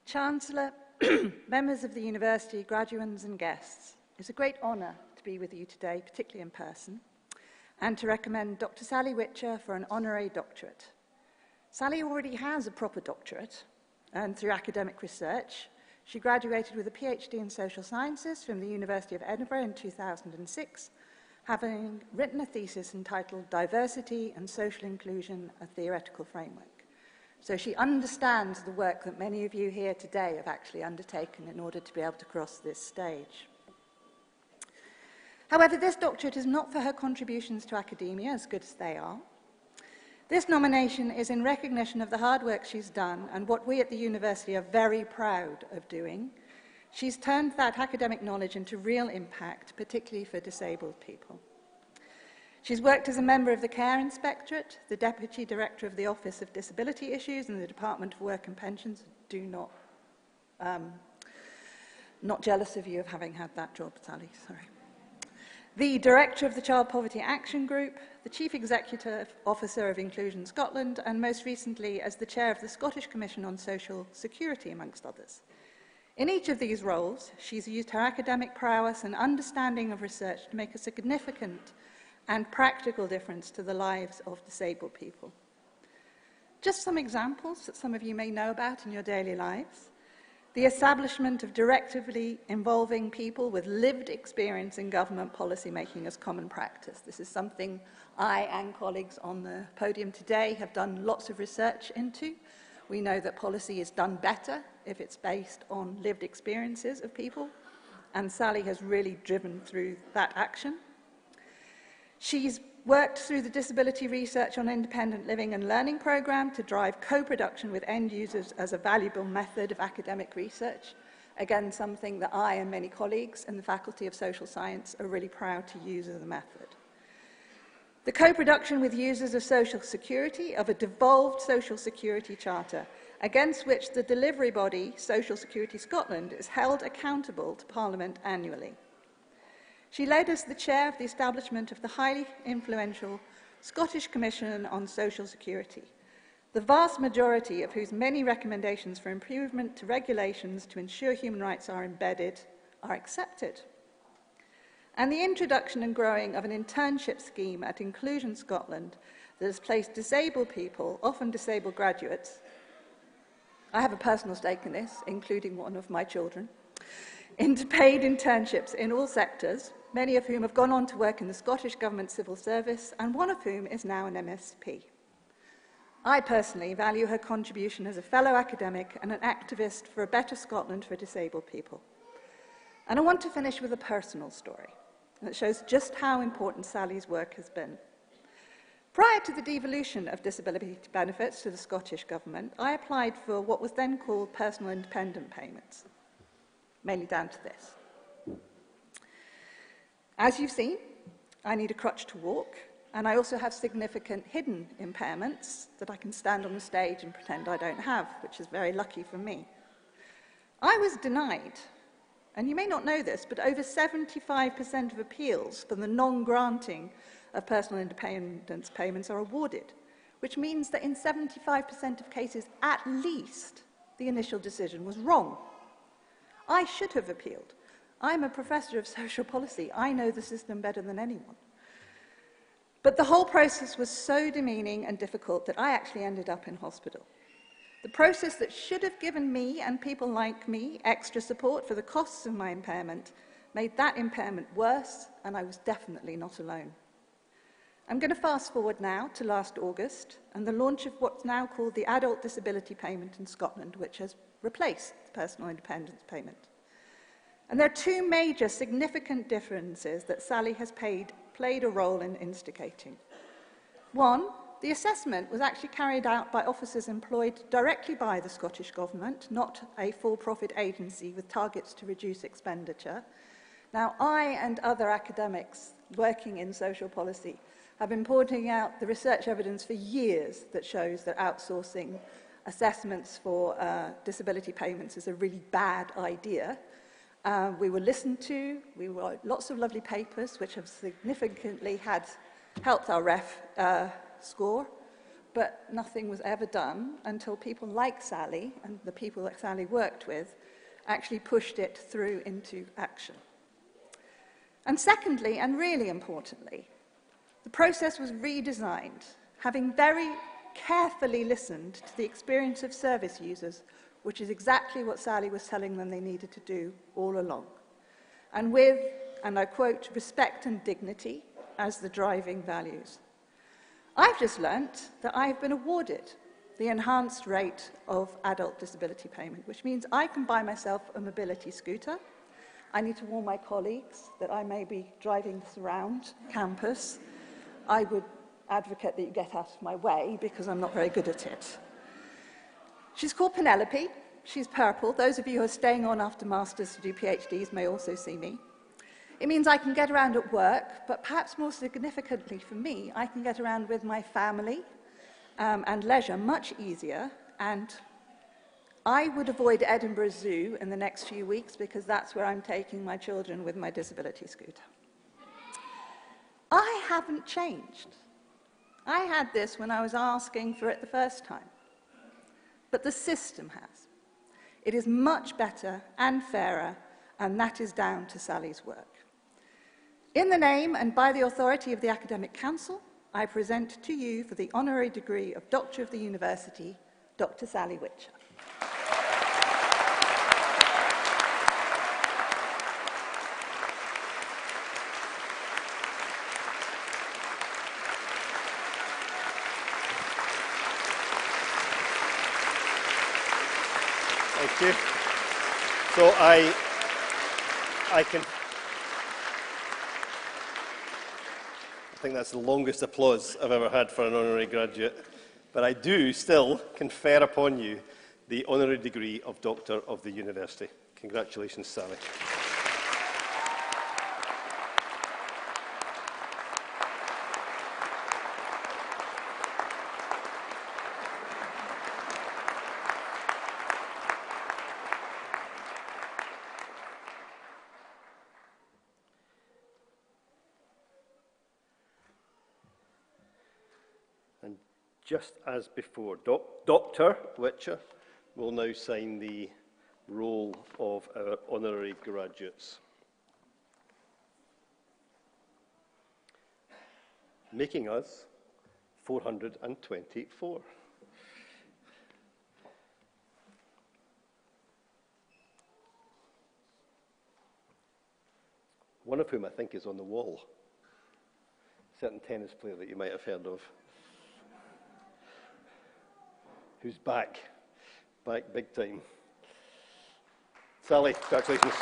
Chancellor, members of the University, graduands and guests, it's a great honour to be with you today, particularly in person, and to recommend Dr. Sally Witcher for an honorary doctorate. Sally already has a proper doctorate, and through academic research, she graduated with a PhD in social sciences from the University of Edinburgh in 2006, having written a thesis entitled Diversity and Social Inclusion, a Theoretical Framework. So she understands the work that many of you here today have actually undertaken in order to be able to cross this stage. However, this doctorate is not for her contributions to academia, as good as they are. This nomination is in recognition of the hard work she's done and what we at the university are very proud of doing. She's turned that academic knowledge into real impact, particularly for disabled people. She's worked as a member of the Care Inspectorate, the Deputy Director of the Office of Disability Issues and the Department of Work and Pensions. Not jealous of you of having had that job, Sally, sorry. The Director of the Child Poverty Action Group, the Chief Executive Officer of Inclusion Scotland, and most recently as the Chair of the Scottish Commission on Social Security, amongst others. In each of these roles, she's used her academic prowess and understanding of research to make a significant and practical difference to the lives of disabled people. Just some examples that some of you may know about in your daily lives. The establishment of directively involving people with lived experience in government policy making as common practice. This is something I and colleagues on the podium today have done lots of research into. We know that policy is done better if it's based on lived experiences of people, and Sally has really driven through that action. She's worked through the Disability Research on Independent Living and Learning programme to drive co-production with end users as a valuable method of academic research. Again, something that I and many colleagues in the Faculty of Social Science are really proud to use as a method. The co-production with users of Social Security of a devolved Social Security Charter, against which the delivery body, Social Security Scotland, is held accountable to Parliament annually. She led as the chair of the establishment of the highly influential Scottish Commission on Social Security, the vast majority of whose many recommendations for improvement to regulations to ensure human rights are embedded are accepted. And the introduction and growing of an internship scheme at Inclusion Scotland that has placed disabled people, often disabled graduates, I have a personal stake in this, including one of my children, into paid internships in all sectors, many of whom have gone on to work in the Scottish Government Civil Service, and one of whom is now an MSP. I personally value her contribution as a fellow academic and an activist for a better Scotland for disabled people. And I want to finish with a personal story that shows just how important Sally's work has been. Prior to the devolution of disability benefits to the Scottish Government, I applied for what was then called personal independent payments, mainly down to this. As you've seen, I need a crutch to walk, and I also have significant hidden impairments that I can stand on the stage and pretend I don't have, which is very lucky for me. I was denied, and you may not know this, but over 75% of appeals for the non-granting of personal independence payments are awarded, which means that in 75% of cases, at least, the initial decision was wrong. I should have appealed. I'm a professor of social policy. I know the system better than anyone. But the whole process was so demeaning and difficult that I actually ended up in hospital. The process that should have given me and people like me extra support for the costs of my impairment made that impairment worse, and I was definitely not alone. I'm going to fast forward now to last August and the launch of what's now called the Adult Disability Payment in Scotland, which has replaced the Personal Independence Payment. And there are two major significant differences that Sally has played a role in instigating. One, the assessment was actually carried out by officers employed directly by the Scottish Government, not a for-profit agency with targets to reduce expenditure. Now, I and other academics working in social policy have been pointing out the research evidence for years that shows that outsourcing assessments for disability payments is a really bad idea. We were listened to, we wrote lots of lovely papers which have significantly helped our ref score, but nothing was ever done until people like Sally and the people that Sally worked with actually pushed it through into action. And secondly, and really importantly, the process was redesigned, having very carefully listened to the experience of service users, which is exactly what Sally was telling them they needed to do all along. And with, and I quote, respect and dignity as the driving values. I've just learnt that I've been awarded the enhanced rate of adult disability payment, which means I can buy myself a mobility scooter. I need to warn my colleagues that I may be driving this around campus. I would advocate that you get out of my way because I'm not very good at it. She's called Penelope. She's purple. Those of you who are staying on after masters to do PhDs may also see me. It means I can get around at work, but perhaps more significantly for me, I can get around with my family and leisure much easier. And I would avoid Edinburgh Zoo in the next few weeks because that's where I'm taking my children with my disability scooter. I haven't changed. I had this when I was asking for it the first time. But the system has. It is much better and fairer, and that is down to Sally's work. In the name and by the authority of the Academic Council, I present to you for the honorary degree of Doctor of the University, Dr. Sally Witcher. Thank you. So I think that's the longest applause I've ever had for an honorary graduate, but I do still confer upon you the honorary degree of Doctor of the University. Congratulations, Sally. And just as before, Dr. Witcher will now sign the roll of our honorary graduates, making us 424. one of whom I think is on the wall. A certain tennis player that you might have heard of. Who's back big time. Sally, congratulations.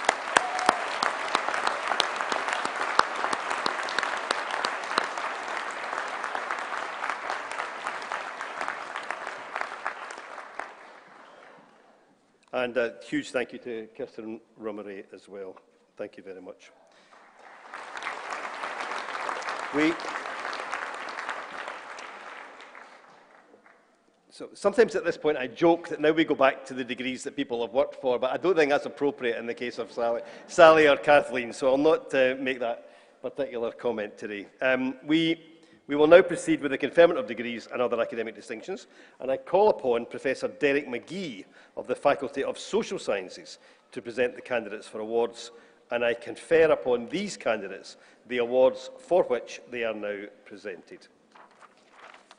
And a huge thank you to Kirsten Romery as well. Thank you very much. So sometimes at this point I joke that now we go back to the degrees that people have worked for, but I don't think that's appropriate in the case of Sally or Kathleen, so I'll not make that particular comment today. We will now proceed with the conferment of degrees and other academic distinctions, and I call upon Professor Derek McGee of the Faculty of Social Sciences to present the candidates for awards, and I confer upon these candidates the awards for which they are now presented.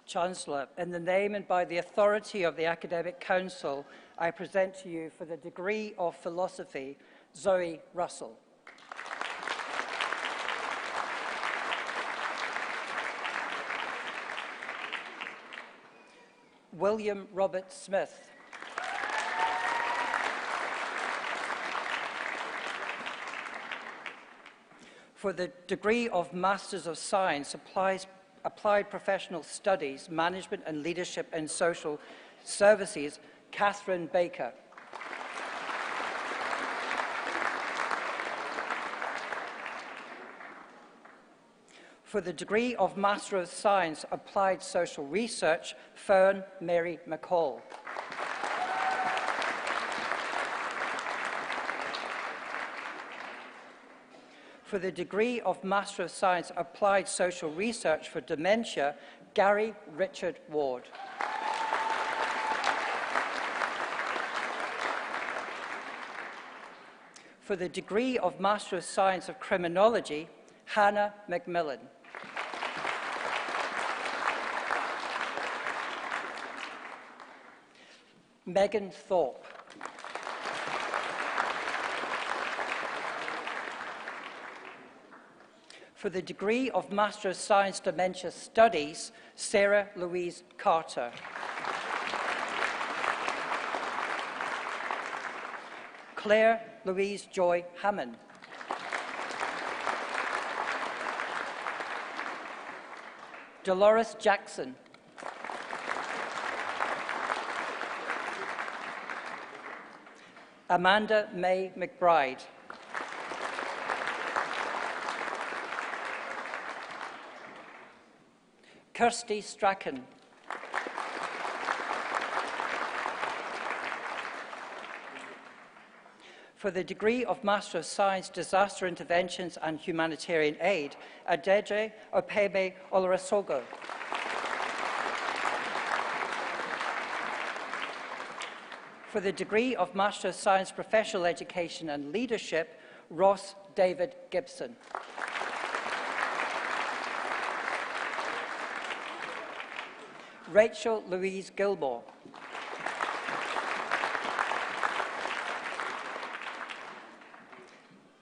Chancellor, in the name and by the authority of the Academic Council, I present to you for the degree of philosophy, Zoe Russell. William Robert Smith. For the degree of Masters of Science, Applied Professional Studies, Management and Leadership in Social Services, Catherine Baker. For the degree of Master of Science, Applied Social Research, Fern Mary McCall. For the degree of Master of Science, Applied Social Research for Dementia, Gary Richard Ward. For the degree of Master of Science of Criminology, Hannah McMillan. Megan Thorpe. For the degree of Master of Science Dementia Studies, Sarah Louise Carter. Claire Louise Joy Hammond. Dolores Jackson. Amanda May McBride. Kirsty Strachan. For the degree of Master of Science, Disaster Interventions and Humanitarian Aid, Adeje Opeme Olarasogo. For the degree of Master of Science, Professional Education and Leadership, Ross David Gibson. Rachel Louise Gilmore.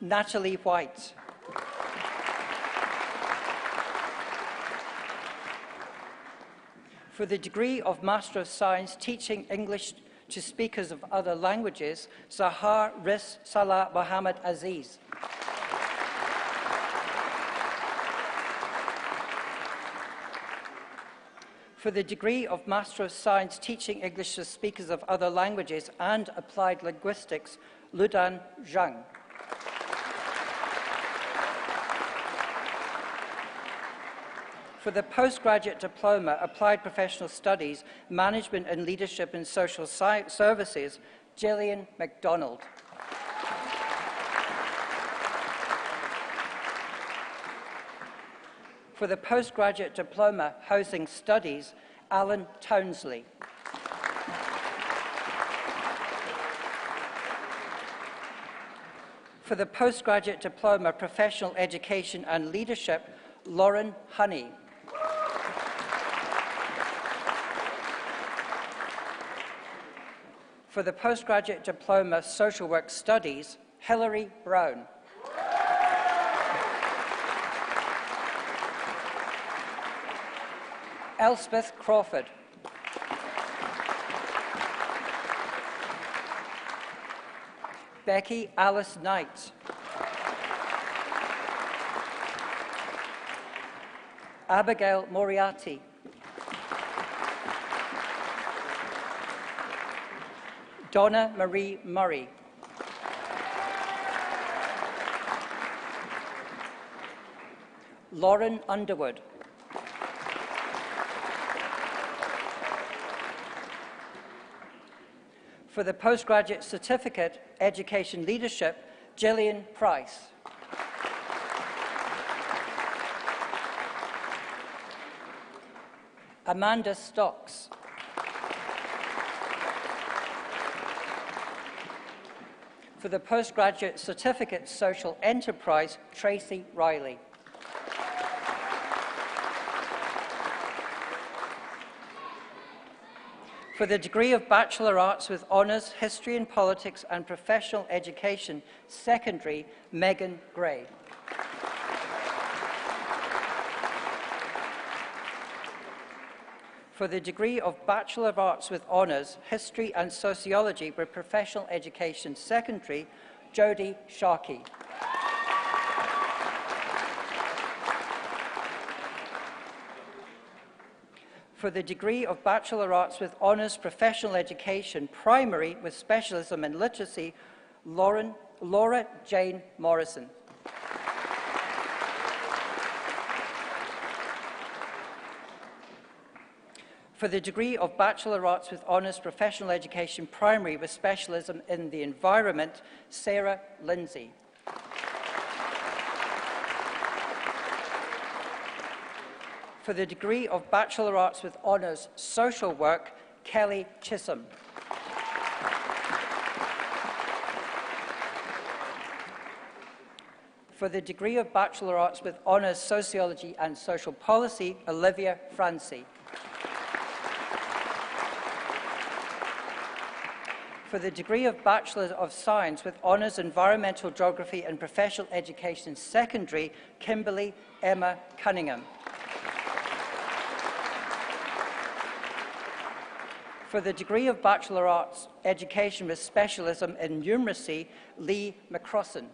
Natalie White. For the degree of Master of Science, Teaching English to Speakers of Other Languages, Zahar Riz Salah Mohammed Aziz. For the degree of Master of Science, Teaching English to Speakers of Other Languages and Applied Linguistics, Ludan Zhang. For the postgraduate diploma, Applied Professional Studies, Management and Leadership in Social Services, Gillian MacDonald. For the postgraduate diploma, Housing Studies, Alan Townsley. For the postgraduate diploma, Professional Education and Leadership, Lauren Honey. For the postgraduate diploma, Social Work Studies, Hilary Brown. Elspeth Crawford. Becky Alice Knight. Abigail Moriarty. Donna Marie Murray. Lauren Underwood. For the Postgraduate Certificate, Education Leadership, Gillian Price. Amanda Stocks. For the Postgraduate Certificate, Social Enterprise, Tracy Riley. For the degree of Bachelor Arts with Honours, History and Politics and Professional Education, Secondary, Megan Gray. For the degree of Bachelor of Arts with Honours, History and Sociology with Professional Education, Secondary, Jodie Sharkey. For the degree of Bachelor Arts with Honours Professional Education, Primary with Specialism in Literacy, Laura Jane Morrison. For the degree of Bachelor Arts with Honours Professional Education, Primary with Specialism in the Environment, Sarah Lindsay. For the degree of Bachelor Arts with Honours Social Work, Kelly Chisholm. For the degree of Bachelor Arts with Honours Sociology and Social Policy, Olivia Francie. For the degree of Bachelor of Science with Honours Environmental Geography and Professional Education, Secondary, Kimberly Emma Cunningham. For the degree of Bachelor Arts Education with Specialism in Numeracy, Lee McCrossan.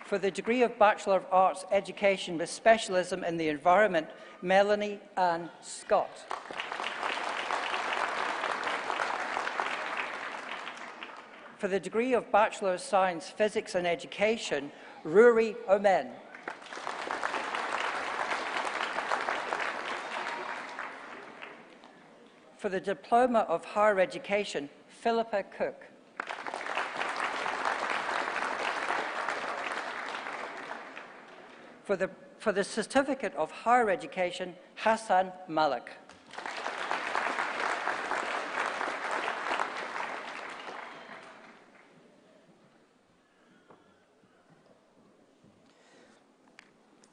For the degree of Bachelor of Arts Education with Specialism in the Environment, Melanie Ann Scott. For the degree of Bachelor of Science, Physics and Education, Rory Omen. For the Diploma of Higher Education, Philippa Cook. For the Certificate of Higher Education, Hassan Malik.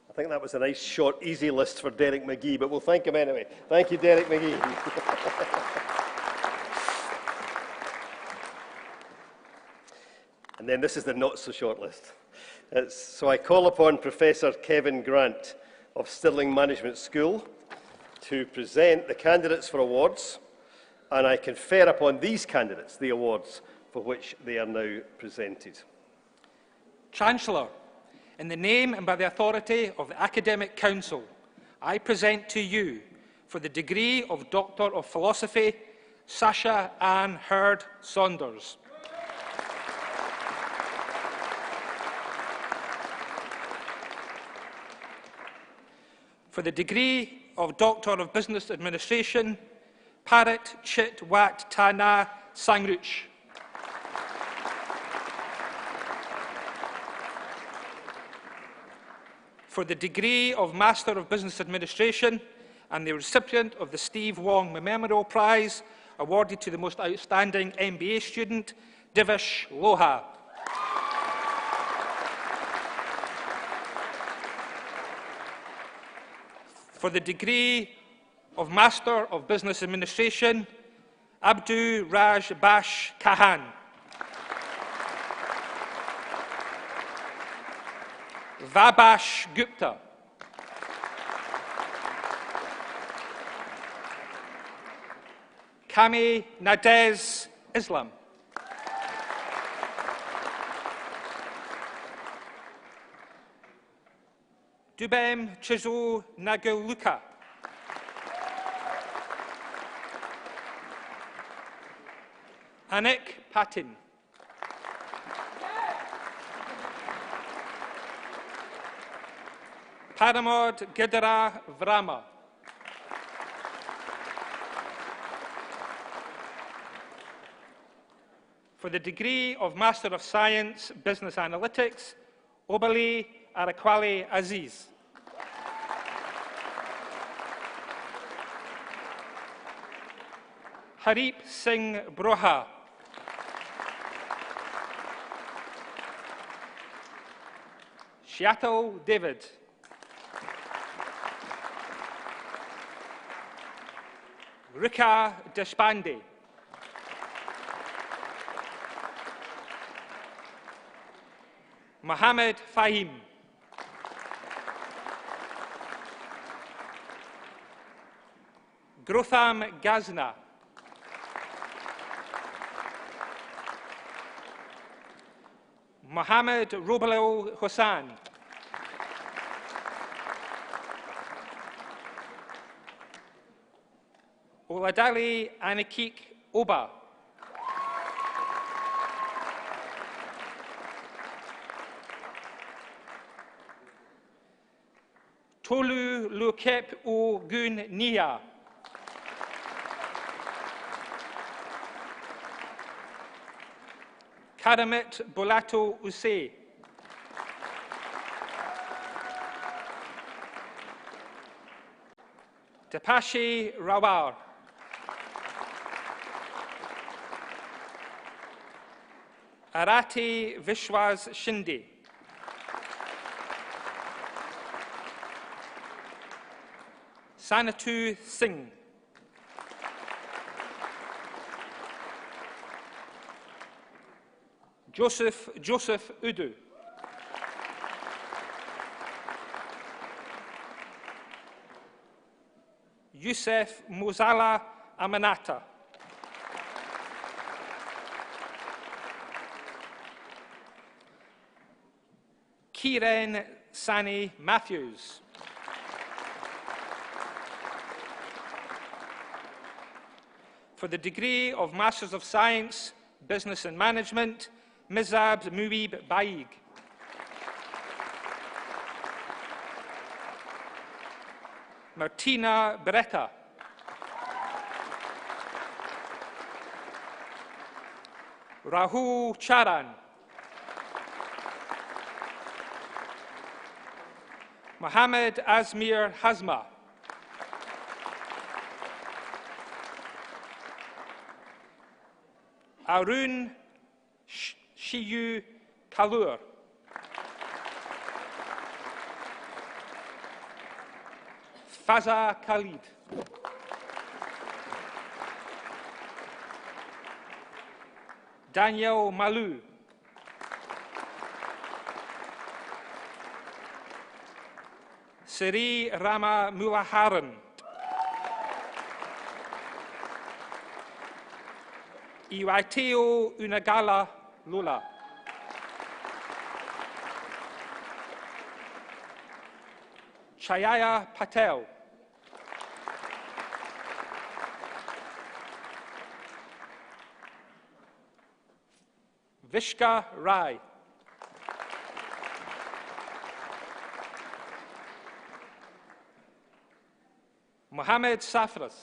I think that was a nice, short, easy list for Derek McGee, but we'll thank him anyway. Thank you, Derek McGee. And then this is the not-so-short list. So I call upon Professor Kevin Grant of Stirling Management School to present the candidates for awards, and I confer upon these candidates the awards for which they are now presented. Chancellor, in the name and by the authority of the Academic Council, I present to you, for the degree of Doctor of Philosophy, Sasha Ann Hurd Saunders. For the degree of Doctor of Business Administration, Parit Chit Wat Tana Sangruch. For the degree of Master of Business Administration and the recipient of the Steve Wong Memorial Prize, awarded to the most outstanding MBA student, Divish Loha. For the degree of Master of Business Administration, Abdu Raj Bash Kahan. Vabash Gupta. Kami Nadez Islam. Dubem Chizo Nagaluka. Anik Patin. Paramod Gidara Vrama. For the degree of Master of Science, Business Analytics, Obali Arakwali Aziz. Harip Singh Broha. Shiatal David. Rika Deshpande. Mohammed Fahim. Grotham Gazna. Mohammed Robalil Hossan. Oladali Anakik Oba. Tolu Lukep O Gun Nia. Karamet Bolato Use. Tapashi Rawar. Arati Vishwas Shinde. Sanatu Singh. Joseph Udu. Youssef Mozala Amanata. Kiren Sani Matthews. For the degree of Masters of Science, Business and Management, Mizab Muib Baig. Martina Beretta. Rahul Charan. Mohammed Azmir Hazma. Arun Shiyu Kalur. Faza Khalid. Daniel Malu. Siri Rama Mulaharan. Iwaiteo Unagala Lula. Chayaya Patel. Vishka Rai. Mohammed Safras.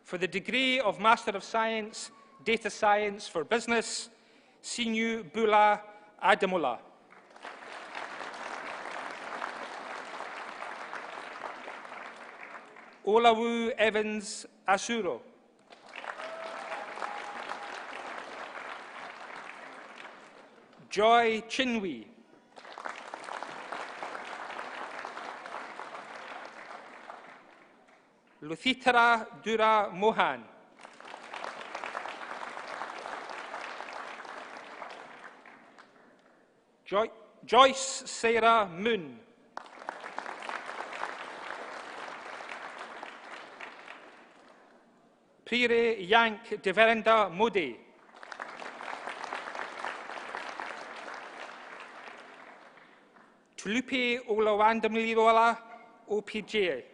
For the degree of Master of Science, Data Science for Business, Sinu Bula Adamola. Olawu Evans Asuro. Joy Chinwe. Luthitra Dura Mohan. Joyce Sarah Moon. Prire Yank Deverinda Modi. Tulupi Olawandamilirola OPJ.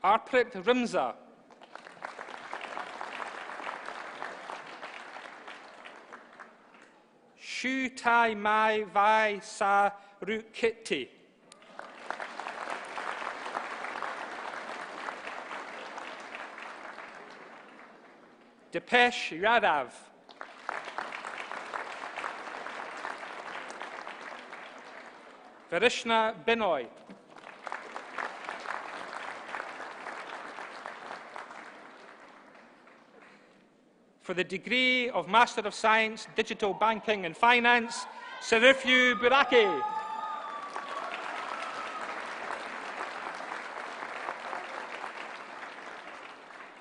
Arprit Rimza. Shu Tai Mai Vai Sa Rukiti. Depesh Yadav. Varishna Binoy. For the degree of Master of Science, Digital Banking and Finance, Sarifu Buraki.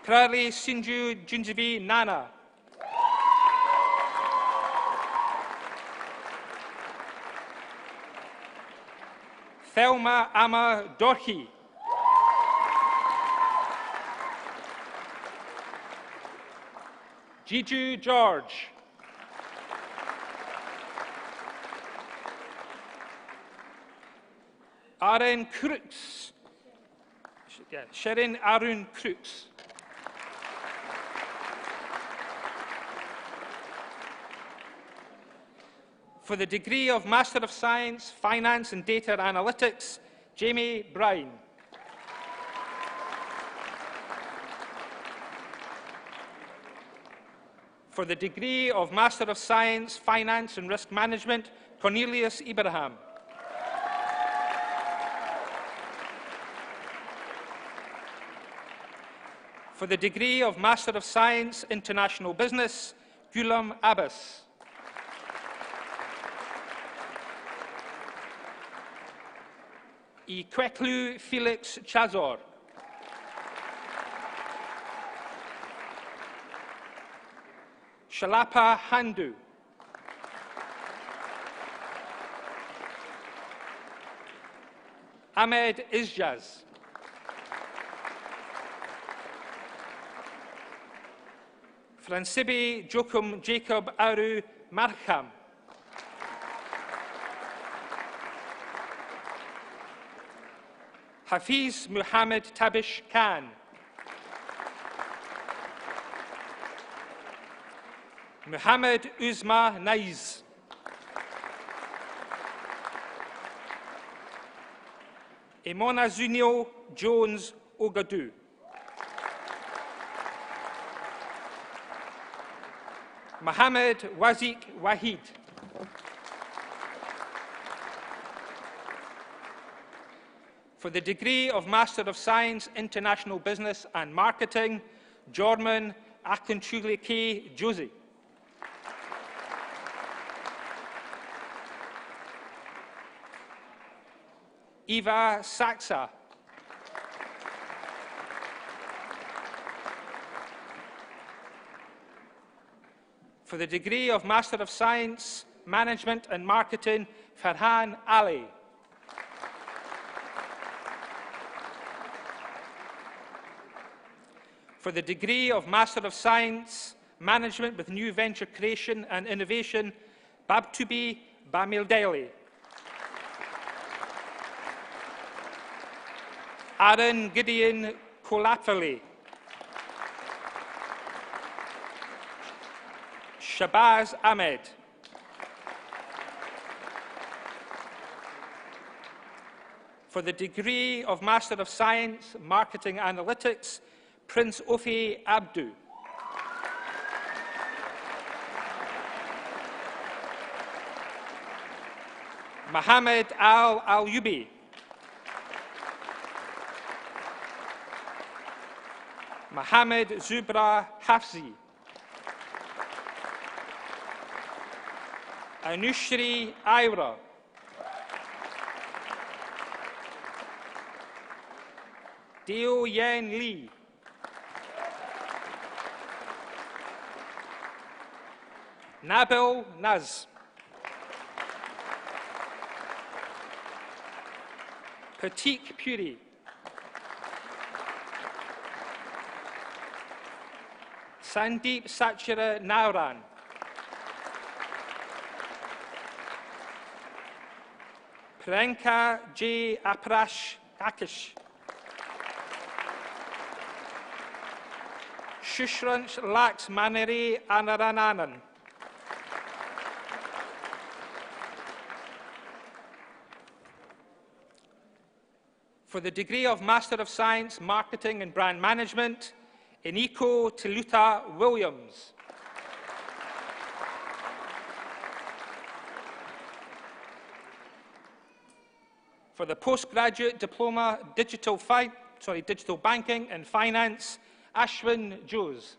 Prali Sinju Junjivi Nana. Thelma Ama Dorhi. Jiju George. Aaron Crooks. Sharon Arun Crooks. For the degree of Master of Science, Finance and Data Analytics, Jamie Bryan. For the degree of Master of Science, Finance and Risk Management, Cornelius Ibrahim. For the degree of Master of Science, International Business, Gulam Abbas. Ikweklu Felix Chazor. Shalapa Handu. Ahmed Izjaz. Francibi Jokum Jacob Aru Markham. Hafiz Muhammad Tabish Khan. Muhammad Uzma Naiz. Emona Zunio Jones Ogadu. Mohammed Wazik Wahid. For the degree of Master of Science, International Business and Marketing, Jorman Akinchulike Josie. Eva Saxa. For the degree of Master of Science, Management and Marketing, Farhan Ali. For the degree of Master of Science, Management with New Venture Creation and Innovation, Babtubi Bamildeli. Aaron Gideon Kolafali. Shabazz Ahmed. For the degree of Master of Science, Marketing Analytics, Prince Ofi Abdu. Mohammed Al-Yubi. Mohammed Zubra Hafzi. Anushri Aira. Deo Yan Lee. Nabil Naz. Pratik Puri. Sandeep Sachira Nauran. Priyanka J. Aparash Akish. Shushransh Lax Maneri Anarananan. For the degree of Master of Science, Marketing and Brand Management, Iniko Tiluta Williams. For the Postgraduate Diploma, Digital Banking and Finance, Ashwin Jose.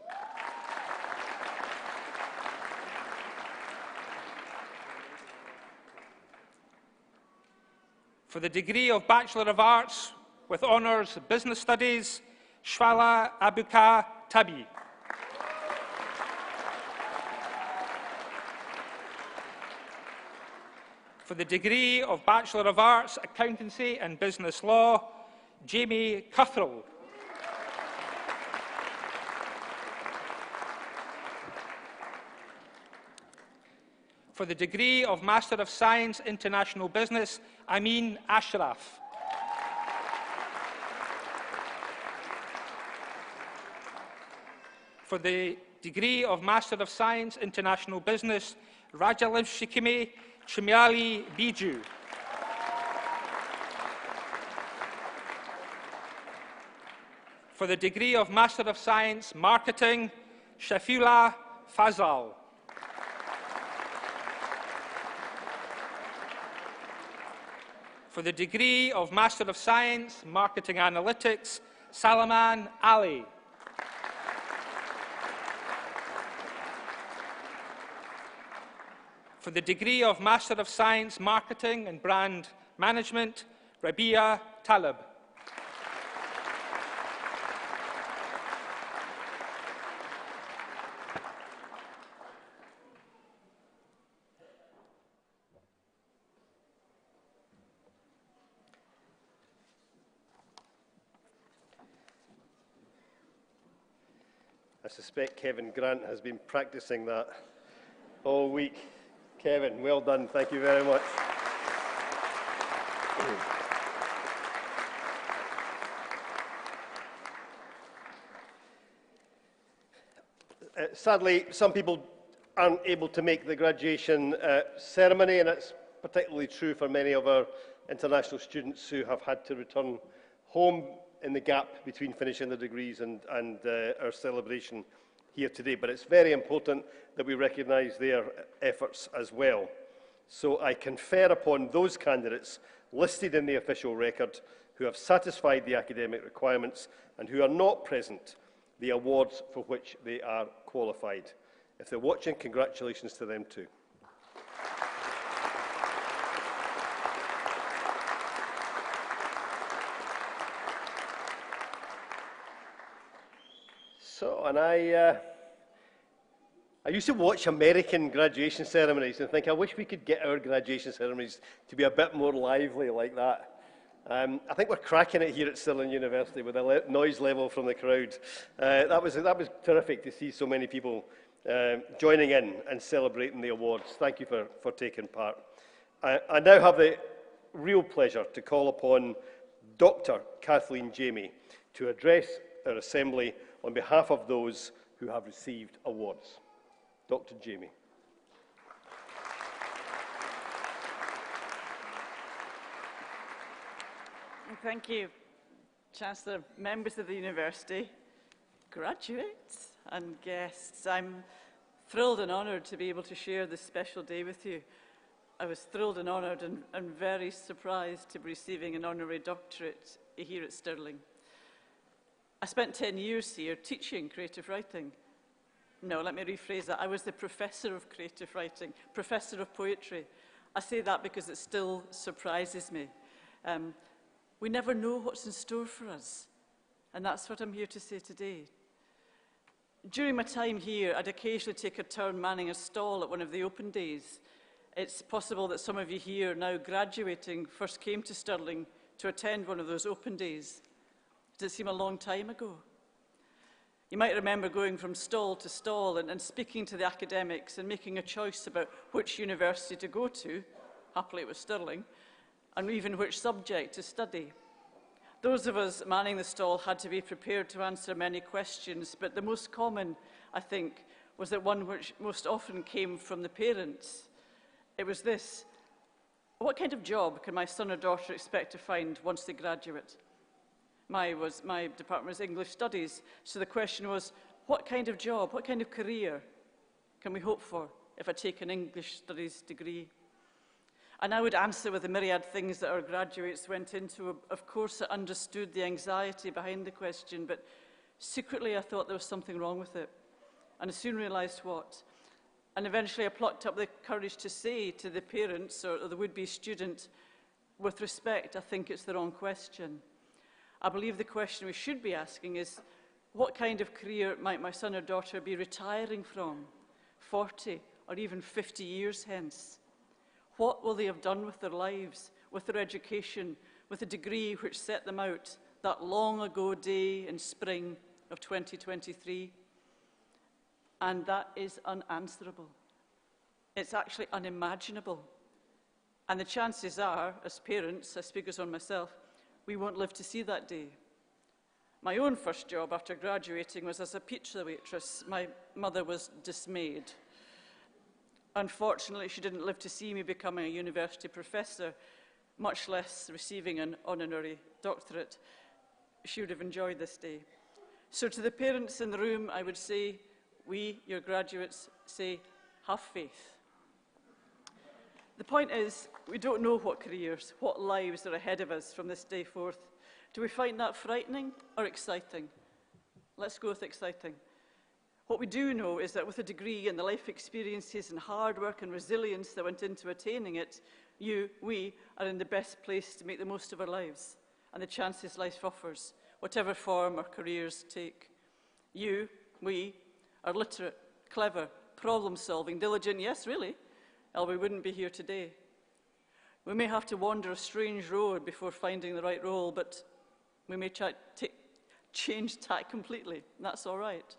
For the degree of Bachelor of Arts with Honours Business Studies, Shwala Abuka Tabi. For the degree of Bachelor of Arts, Accountancy and Business Law, Jamie Cuthrell. For the degree of Master of Science, International Business, Amin Ashraf. For the degree of Master of Science, International Business, Rajalashikimi Chimiali Biju. For the degree of Master of Science, Marketing, Shafula Fazal. For the degree of Master of Science, Marketing Analytics, Salaman Ali. For the degree of Master of Science, Marketing and Brand Management, Rabia Talib. I suspect Kevin Grant has been practicing that all week. Kevin, well done. Thank you very much. Sadly, some people aren't able to make the graduation ceremony, and it's particularly true for many of our international students who have had to return home in the gap between finishing their degrees and our celebration here today. But it's very important that we recognise their efforts as well. So I confer upon those candidates listed in the official record who have satisfied the academic requirements and who are not present the awards for which they are qualified. If they're watching, congratulations to them too. So, and I used to watch American graduation ceremonies and think, I wish we could get our graduation ceremonies to be a bit more lively like that. I think we're cracking it here at Stirling University with the noise level from the crowd. That was terrific to see so many people joining in and celebrating the awards. Thank you for taking part. I now have the real pleasure to call upon Dr. Kathleen Jamie to address our Assembly on behalf of those who have received awards. Dr. Jamie. Thank you, Chancellor, members of the University, graduates and guests. I'm thrilled and honoured to be able to share this special day with you. I was thrilled and honoured and very surprised to be receiving an honorary doctorate here at Stirling. I spent 10 years here teaching creative writing. No, let me rephrase that. I was the professor of creative writing, professor of poetry. I say that because it still surprises me. We never know what's in store for us, and that's what I'm here to say today. During my time here, I'd occasionally take a turn manning a stall at one of the open days. It's possible that some of you here now graduating first came to Stirling to attend one of those open days. Does it seem a long time ago? You might remember going from stall to stall and speaking to the academics and making a choice about which university to go to, happily it was Stirling, and even which subject to study. Those of us manning the stall had to be prepared to answer many questions, but the most common, I think, was that one which most often came from the parents. It was this: what kind of job can my son or daughter expect to find once they graduate? My department was English Studies, so the question was, what kind of job, what kind of career can we hope for if I take an English Studies degree? And I would answer with the myriad things that our graduates went into. Of course, I understood the anxiety behind the question, but secretly I thought there was something wrong with it. And I soon realised what. And eventually I plucked up the courage to say to the parents or the would-be student, with respect, I think it's the wrong question. I believe the question we should be asking is, what kind of career might my son or daughter be retiring from 40 or even 50 years hence? What will they have done with their lives, with their education, with the degree which set them out that long ago day in spring of 2023? And that is unanswerable. It's actually unimaginable. And the chances are, as parents, I speak as on myself, we won't live to see that day. My own first job after graduating was as a pizza waitress. My mother was dismayed. Unfortunately, she didn't live to see me becoming a university professor, much less receiving an honorary doctorate. She would have enjoyed this day. So to the parents in the room, I would say, we, your graduates, say, have faith. The point is, we don't know what careers, what lives are ahead of us from this day forth. Do we find that frightening or exciting? Let's go with exciting. What we do know is that with a degree and the life experiences and hard work and resilience that went into attaining it, we are in the best place to make the most of our lives and the chances life offers, whatever form our careers take. We are literate, clever, problem-solving, diligent, yes, really, or we wouldn't be here today. We may have to wander a strange road before finding the right role, but we may change tack completely, and that's all right.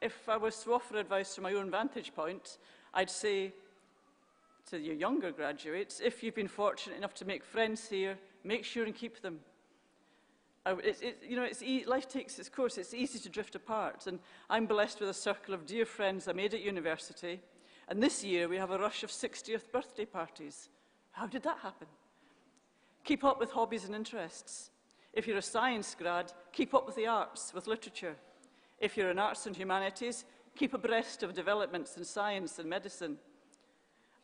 If I was to offer advice from my own vantage point, I'd say to your younger graduates, if you've been fortunate enough to make friends here, make sure and keep them. Life takes its course. It's easy to drift apart, and I'm blessed with a circle of dear friends I made at university, and this year we have a rush of 60th birthday parties. How did that happen? Keep up with hobbies and interests. If you're a science grad, keep up with the arts, with literature. If you're in arts and humanities, keep abreast of developments in science and medicine.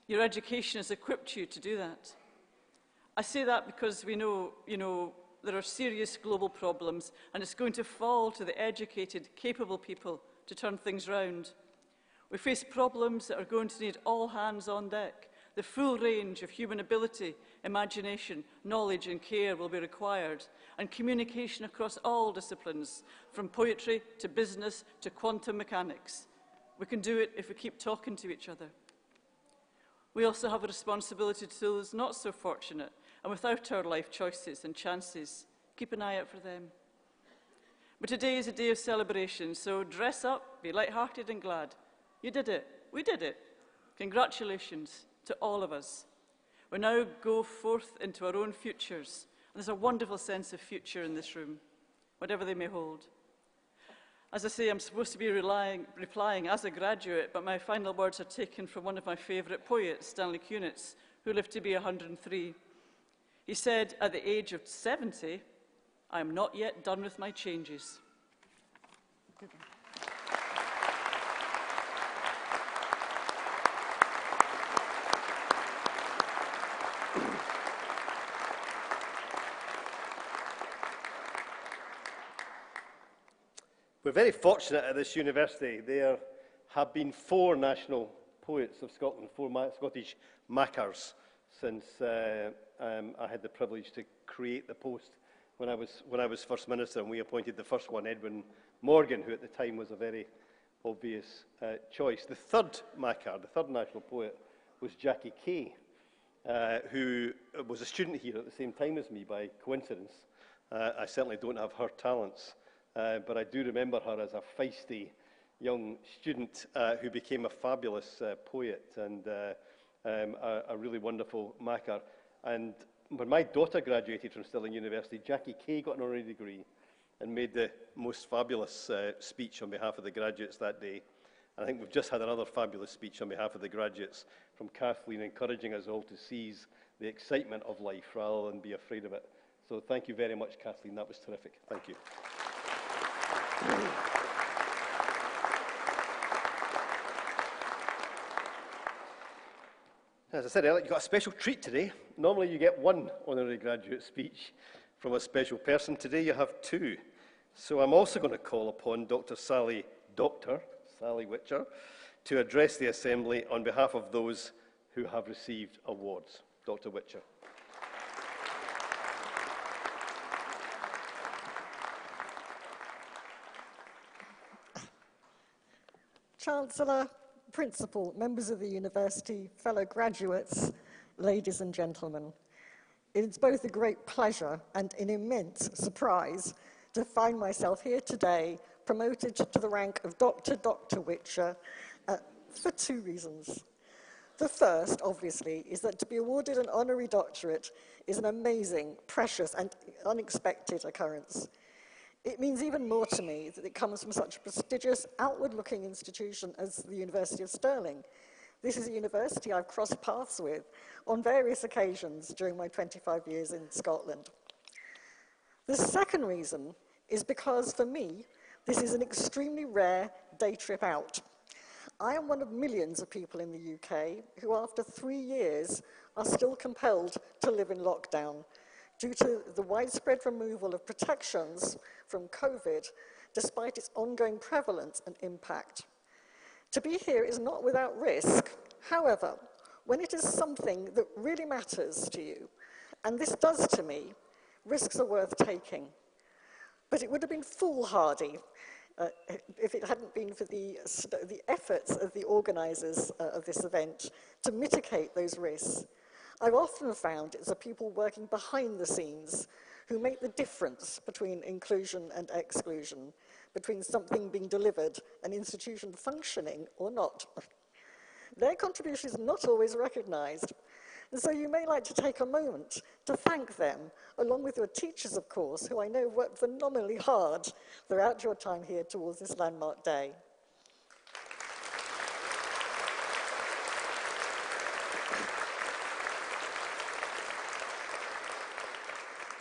Your education has equipped you to do that. I say that because we know, there are serious global problems, and it's going to fall to the educated, capable people to turn things round. We face problems that are going to need all hands on deck. The full range of human ability, imagination, knowledge and care will be required, and communication across all disciplines, from poetry to business to quantum mechanics. We can do it if we keep talking to each other. We also have a responsibility to those not so fortunate, and without our life choices and chances, keep an eye out for them. But today is a day of celebration, so dress up, be light-hearted and glad. You did it. We did it. Congratulations to all of us. We now go forth into our own futures, and there's a wonderful sense of future in this room, whatever they may hold. As I say, I'm supposed to be replying as a graduate, but my final words are taken from one of my favourite poets, Stanley Kunitz, who lived to be 103. He said, at the age of 70, I am not yet done with my changes. We're very fortunate at this university. There have been 4 national poets of Scotland, 4 Scottish Mackers, since I had the privilege to create the post when I was First Minister, and we appointed the first one, Edwin Morgan, who at the time was a very obvious choice. The third Maccar, the third national poet, was Jackie Kay, who was a student here at the same time as me by coincidence. I certainly don't have her talents, but I do remember her as a feisty young student who became a fabulous poet and a really wonderful Maccar. And when my daughter graduated from Stirling University, Jackie Kay got an honorary degree and made the most fabulous speech on behalf of the graduates that day. And I think we've just had another fabulous speech on behalf of the graduates from Kathleen, encouraging us all to seize the excitement of life rather than be afraid of it. So thank you very much, Kathleen. That was terrific. Thank you. As I said earlier, you've got a special treat today. Normally you get one honorary graduate speech from a special person. Today you have two. So I'm also going to call upon Dr. Sally Witcher to address the Assembly on behalf of those who have received awards. Dr. Witcher. Chancellor, Principal, members of the University, fellow graduates, ladies and gentlemen. It's both a great pleasure and an immense surprise to find myself here today, promoted to the rank of Dr. Witcher, for two reasons. The first, obviously, is that to be awarded an honorary doctorate is an amazing, precious, and unexpected occurrence. It means even more to me that it comes from such a prestigious, outward-looking institution as the University of Stirling. This is a university I've crossed paths with on various occasions during my 25 years in Scotland. The second reason is because, for me, this is an extremely rare day trip out. I am one of millions of people in the UK who, after 3 years, are still compelled to live in lockdown due to the widespread removal of protections from COVID, despite its ongoing prevalence and impact. To be here is not without risk. However, when it is something that really matters to you, and this does to me, risks are worth taking. But it would have been foolhardy if it hadn't been for the efforts of the organisers of this event to mitigate those risks. I've often found it's the people working behind the scenes who make the difference between inclusion and exclusion, between something being delivered, an institution functioning or not. Their contribution is not always recognised. And so you may like to take a moment to thank them, along with your teachers, of course, who I know worked phenomenally hard throughout your time here towards this landmark day.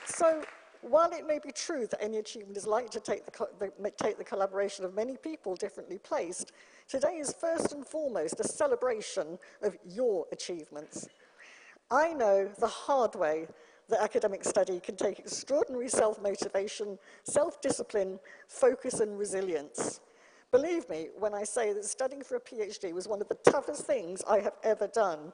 So, while it may be true that any achievement is likely to take the collaboration of many people differently placed, today is first and foremost a celebration of your achievements. I know the hard way that academic study can take extraordinary self-motivation, self-discipline, focus and resilience. Believe me when I say that studying for a PhD was one of the toughest things I have ever done.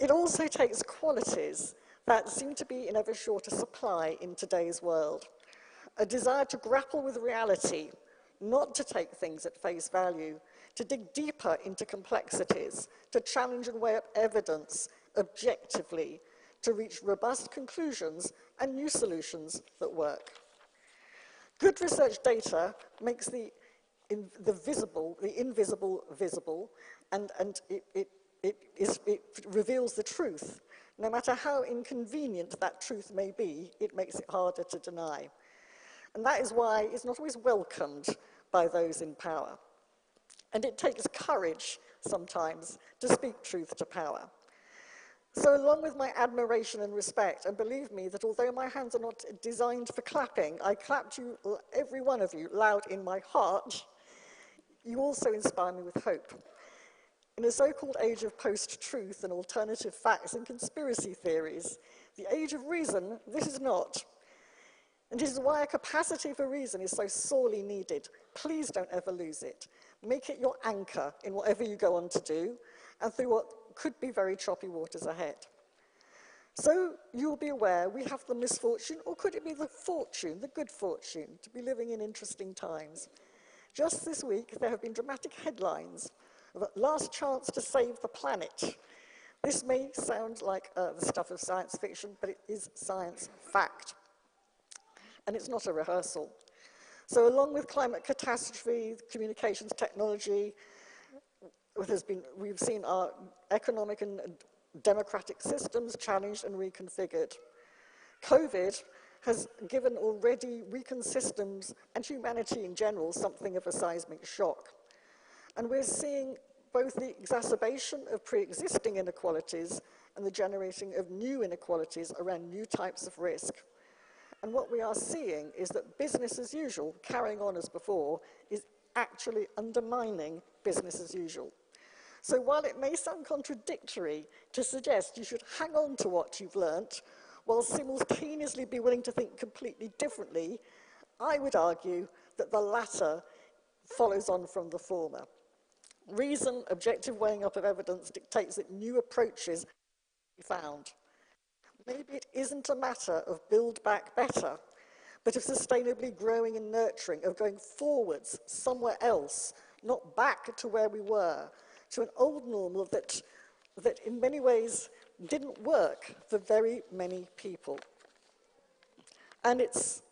It also takes qualities that seem to be in ever shorter supply in today's world. A desire to grapple with reality, not to take things at face value, to dig deeper into complexities, to challenge and weigh up evidence objectively, to reach robust conclusions and new solutions that work. Good research data makes the invisible visible, and it reveals the truth. No matter how inconvenient that truth may be, it makes it harder to deny. And that is why it's not always welcomed by those in power. And it takes courage sometimes to speak truth to power. So along with my admiration and respect, and believe me that although my hands are not designed for clapping, I clapped you, every one of you, loud in my heart, you also inspire me with hope. In a so-called age of post-truth and alternative facts and conspiracy theories, the age of reason, this is not. And this is why a capacity for reason is so sorely needed. Please don't ever lose it. Make it your anchor in whatever you go on to do, and through what could be very choppy waters ahead. So you'll be aware we have the misfortune, or could it be the fortune, the good fortune, to be living in interesting times. Just this week, there have been dramatic headlines of a last chance to save the planet. This may sound like the stuff of science fiction, but it is science fact. And it's not a rehearsal. So along with climate catastrophe, communications technology, we've seen our economic and democratic systems challenged and reconfigured. COVID has given already weakened systems and humanity in general something of a seismic shock. And we're seeing both the exacerbation of pre-existing inequalities and the generating of new inequalities around new types of risk. And what we are seeing is that business as usual, carrying on as before, is actually undermining business as usual. So while it may sound contradictory to suggest you should hang on to what you've learnt, while simultaneously be willing to think completely differently, I would argue that the latter follows on from the former. Reason, objective weighing up of evidence dictates that new approaches be found. Maybe it isn't a matter of build back better, but of sustainably growing and nurturing, of going forwards somewhere else, not back to where we were, to an old normal that in many ways didn't work for very many people. And it's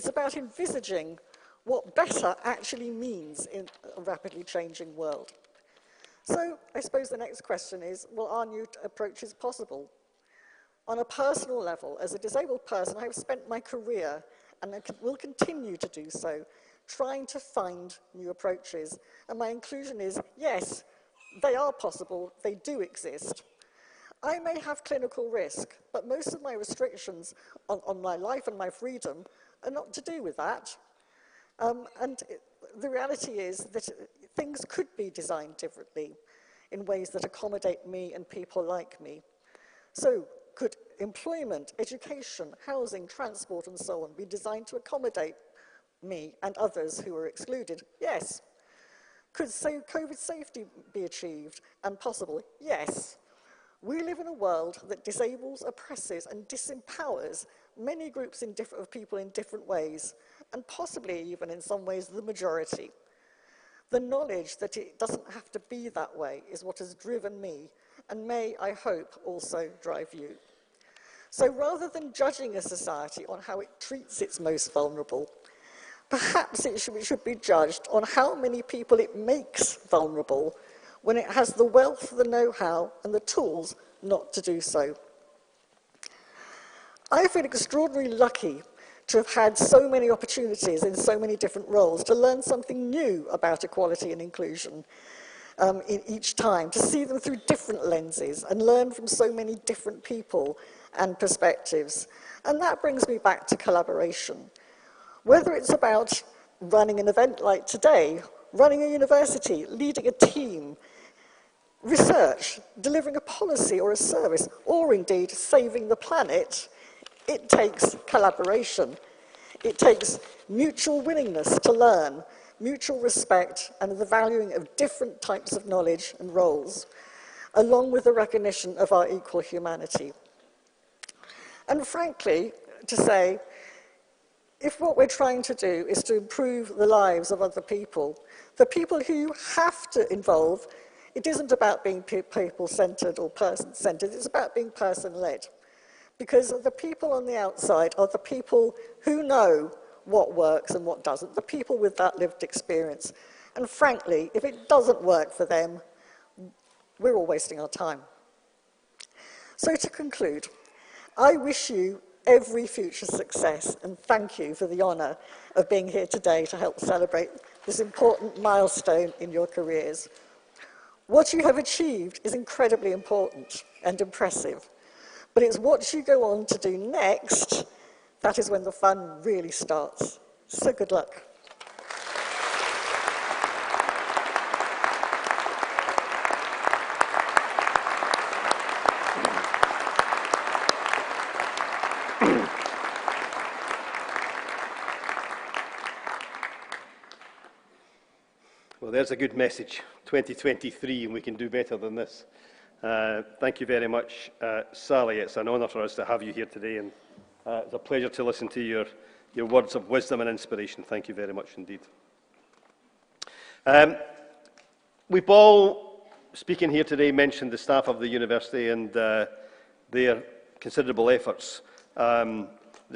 about envisaging what better actually means in a rapidly changing world. So I suppose the next question is, well, are new approaches possible? On a personal level, as a disabled person, I have spent my career, and I will continue to do so, trying to find new approaches. And my conclusion is, yes, they are possible, they do exist. I may have clinical risk, but most of my restrictions on my life and my freedom are not to do with that. The reality is that things could be designed differently in ways that accommodate me and people like me. So could employment, education, housing, transport, and so on be designed to accommodate me and others who are excluded? Yes. Could COVID safety be achieved and possible? Yes. We live in a world that disables, oppresses, and disempowers many groups of people in different ways, and possibly even in some ways the majority. The knowledge that it doesn't have to be that way is what has driven me, and may, I hope, also drive you. So rather than judging a society on how it treats its most vulnerable, perhaps it should be judged on how many people it makes vulnerable when it has the wealth, the know-how, and the tools not to do so. I feel extraordinarily lucky to have had so many opportunities in so many different roles to learn something new about equality and inclusion in each time, to see them through different lenses and learn from so many different people and perspectives. And that brings me back to collaboration. Whether it's about running an event like today, running a university, leading a team, research, delivering a policy or a service, or indeed saving the planet, it takes collaboration. It takes mutual willingness to learn, mutual respect, and the valuing of different types of knowledge and roles, along with the recognition of our equal humanity. And frankly, to say, if what we're trying to do is to improve the lives of other people, the people who you have to involve, it isn't about being people-centered or person-centered, it's about being person-led. Because the people on the outside are the people who know what works and what doesn't, the people with that lived experience. And frankly, if it doesn't work for them, we're all wasting our time. So to conclude, I wish you every future success and thank you for the honour of being here today to help celebrate this important milestone in your careers. What you have achieved is incredibly important and impressive, but it's what you go on to do next, that is when the fun really starts. So good luck. Well, there's a good message. 2023, and we can do better than this. Thank you very much, Sally. It's an honour for us to have you here today, and it's a pleasure to listen to your words of wisdom and inspiration. Thank you very much indeed. We've all, speaking here today, mentioned the staff of the university and their considerable efforts. The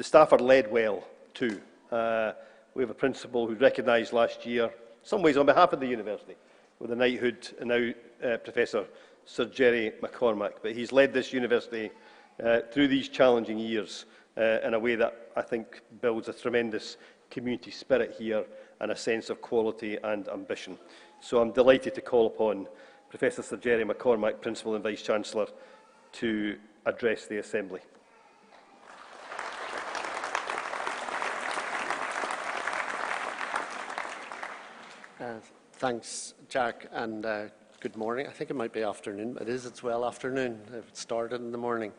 staff are led well too. We have a principal who recognised last year, in some ways on behalf of the university, with a knighthood, and now Professor Sir Jerry McCormack. But he's led this university through these challenging years in a way that I think builds a tremendous community spirit here and a sense of quality and ambition. So I'm delighted to call upon Professor Sir Jerry McCormack, Principal and Vice-Chancellor, to address the Assembly. Thanks, Jack, and good morning. I think it might be afternoon. It's well afternoon. It started in the morning.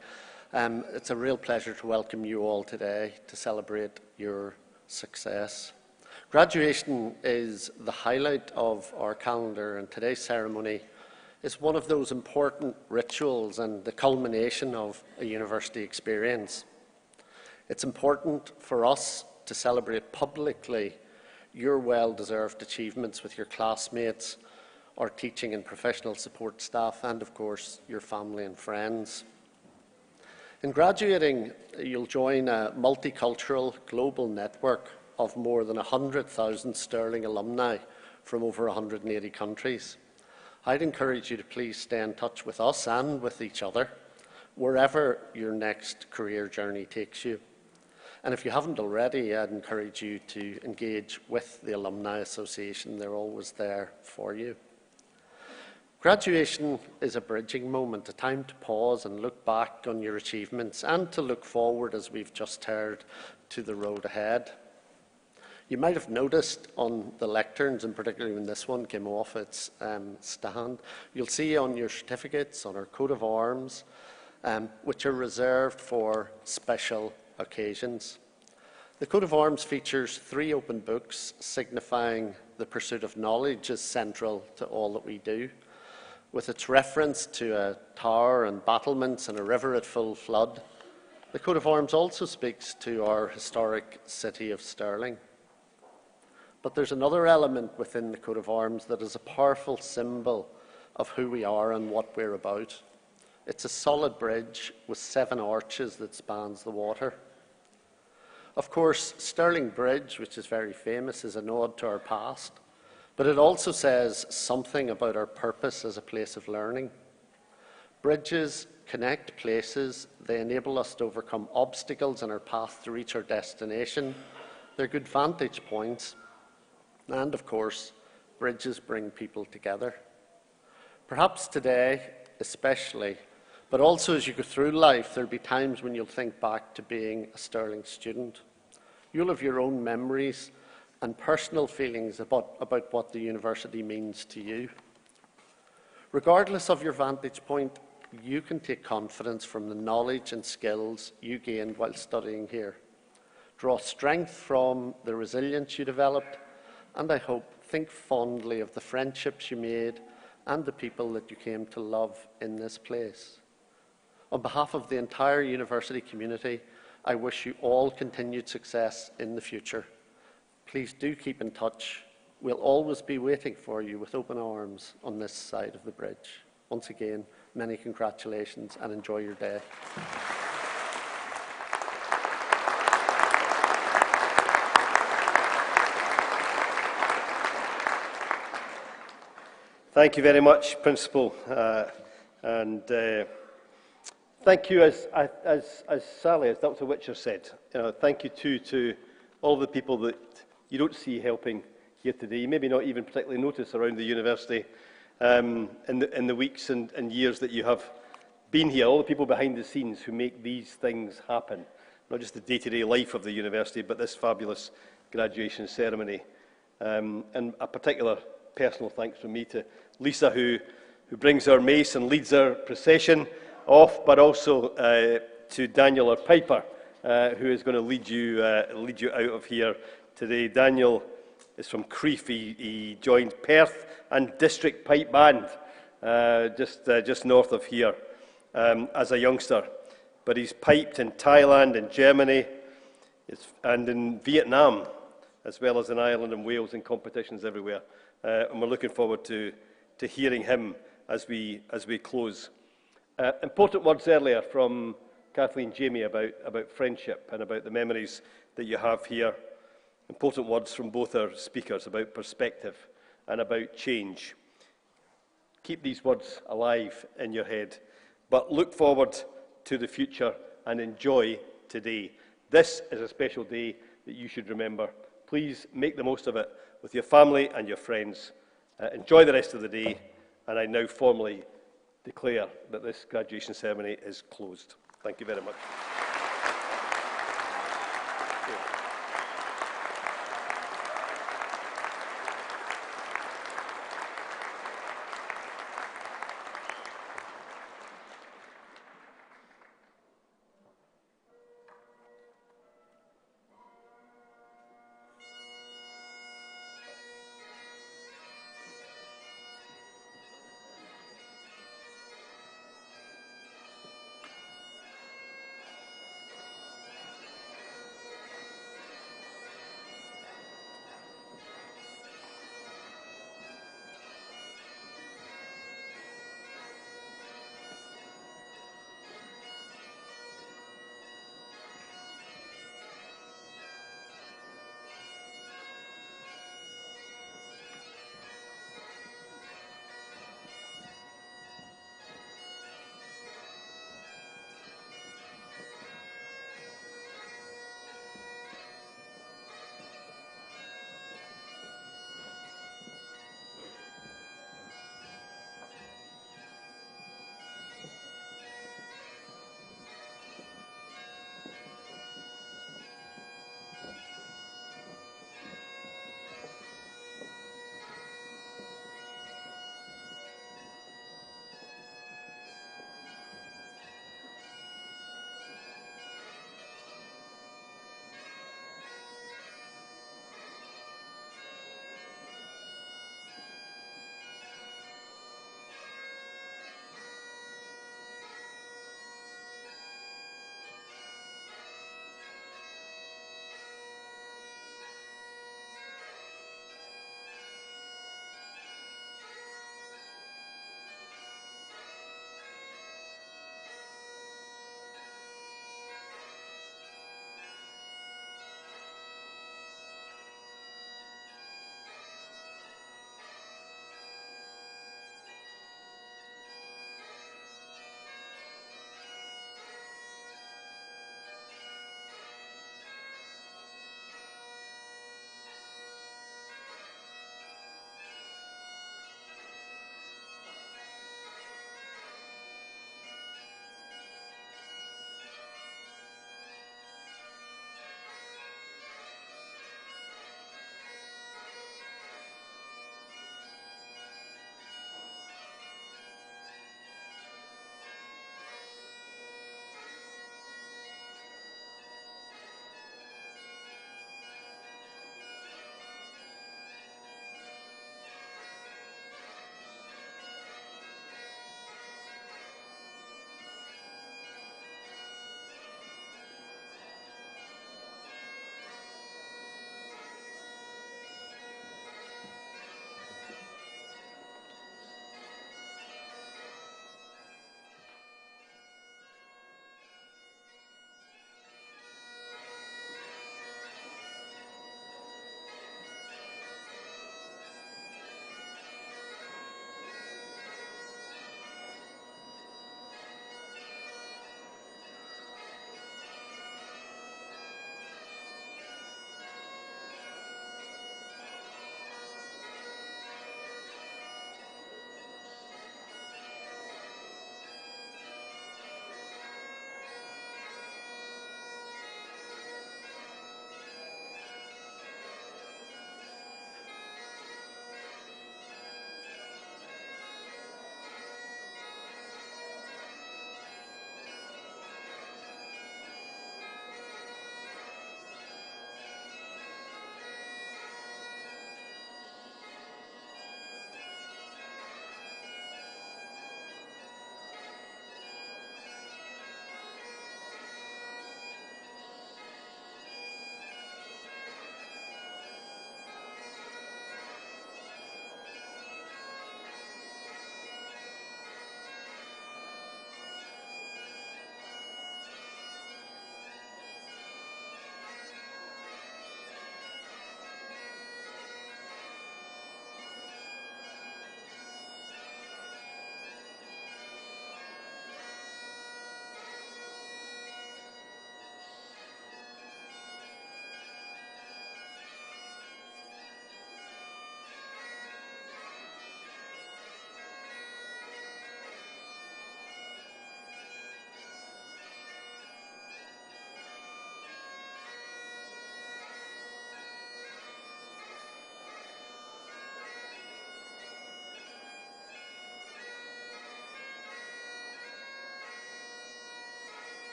It's a real pleasure to welcome you all today to celebrate your success. Graduation is the highlight of our calendar, and today's ceremony is one of those important rituals and the culmination of a university experience. It's important for us to celebrate publicly your well-deserved achievements with your classmates, our teaching and professional support staff, and of course, your family and friends. In graduating, you'll join a multicultural global network of more than 100,000 Stirling alumni from over 180 countries. I'd encourage you to please stay in touch with us and with each other, wherever your next career journey takes you. And if you haven't already, I'd encourage you to engage with the Alumni Association. They're always there for you. Graduation is a bridging moment, a time to pause and look back on your achievements and to look forward, as we've just heard, to the road ahead. You might have noticed on the lecterns, and particularly when this one came off its stand, you'll see on your certificates, on our coat of arms, which are reserved for special occasions. The coat of arms features 3 open books signifying the pursuit of knowledge is central to all that we do. With its reference to a tower and battlements and a river at full flood, the coat of arms also speaks to our historic city of Stirling. But there's another element within the coat of arms that is a powerful symbol of who we are and what we're about. It's a solid bridge with 7 arches that spans the water. Of course, Stirling Bridge, which is very famous, is a nod to our past, but it also says something about our purpose as a place of learning. Bridges connect places. They enable us to overcome obstacles in our path to reach our destination. They're good vantage points. And, of course, bridges bring people together. Perhaps today, especially, but also as you go through life, there'll be times when you'll think back to being a Stirling student. You'll have your own memories and personal feelings about what the university means to you. Regardless of your vantage point, you can take confidence from the knowledge and skills you gained while studying here. Draw strength from the resilience you developed, and I hope think fondly of the friendships you made and the people that you came to love in this place. On behalf of the entire university community, I wish you all continued success in the future. Please do keep in touch. We'll always be waiting for you with open arms on this side of the bridge. Once again, many congratulations and enjoy your day. Thank you very much, Principal, and thank you, as Sally, as Dr. Witcher said. Thank you too to all the people that you don't see helping here today. You maybe not even particularly notice around the university in the weeks and years that you have been here. All the people behind the scenes who make these things happen, not just the day-to-day life of the university, but this fabulous graduation ceremony. And a particular personal thanks from me to Lisa, who brings our mace and leads our procession off, but also to Daniel, our piper, who is going to lead you out of here today. Daniel is from Crieff. He joined Perth and District Pipe Band just north of here, as a youngster. But he's piped in Thailand, in Germany, and in Vietnam, as well as in Ireland and Wales, in competitions everywhere. And we're looking forward to hearing him as we close. Important words earlier from Kathleen Jamie about friendship and about the memories that you have here. Important words from both our speakers about perspective and about change. Keep these words alive in your head, but look forward to the future and enjoy today. This is a special day that you should remember. Please make the most of it with your family and your friends. Enjoy the rest of the day, and I now formally declare that this graduation ceremony is closed. Thank you very much.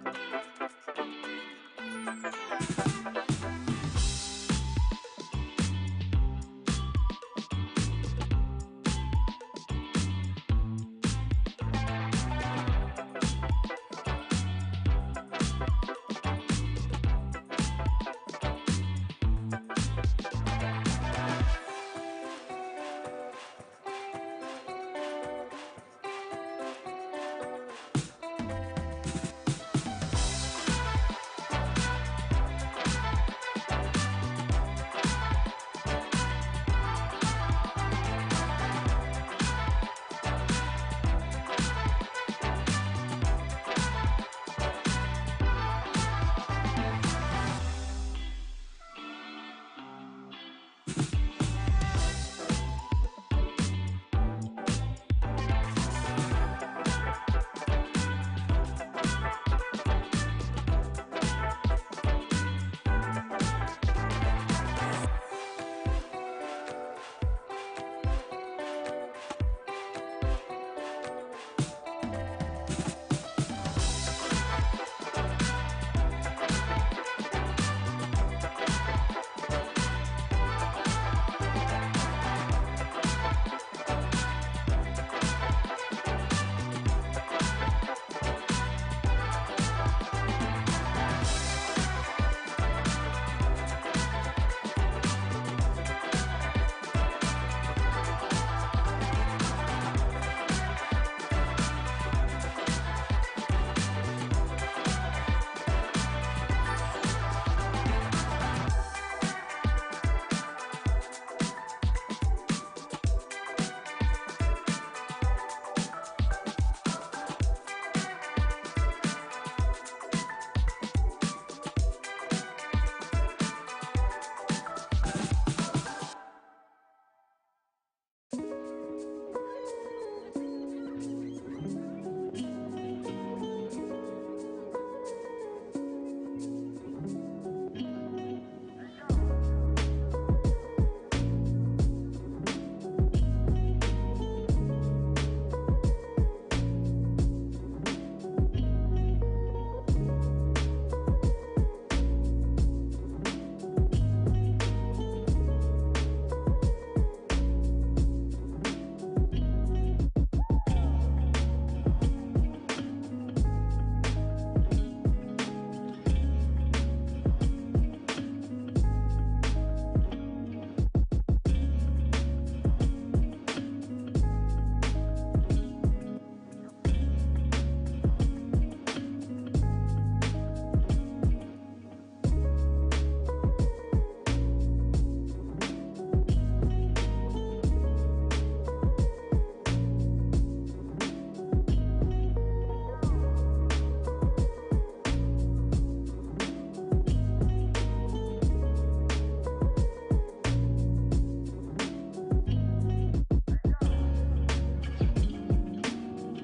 Thank you.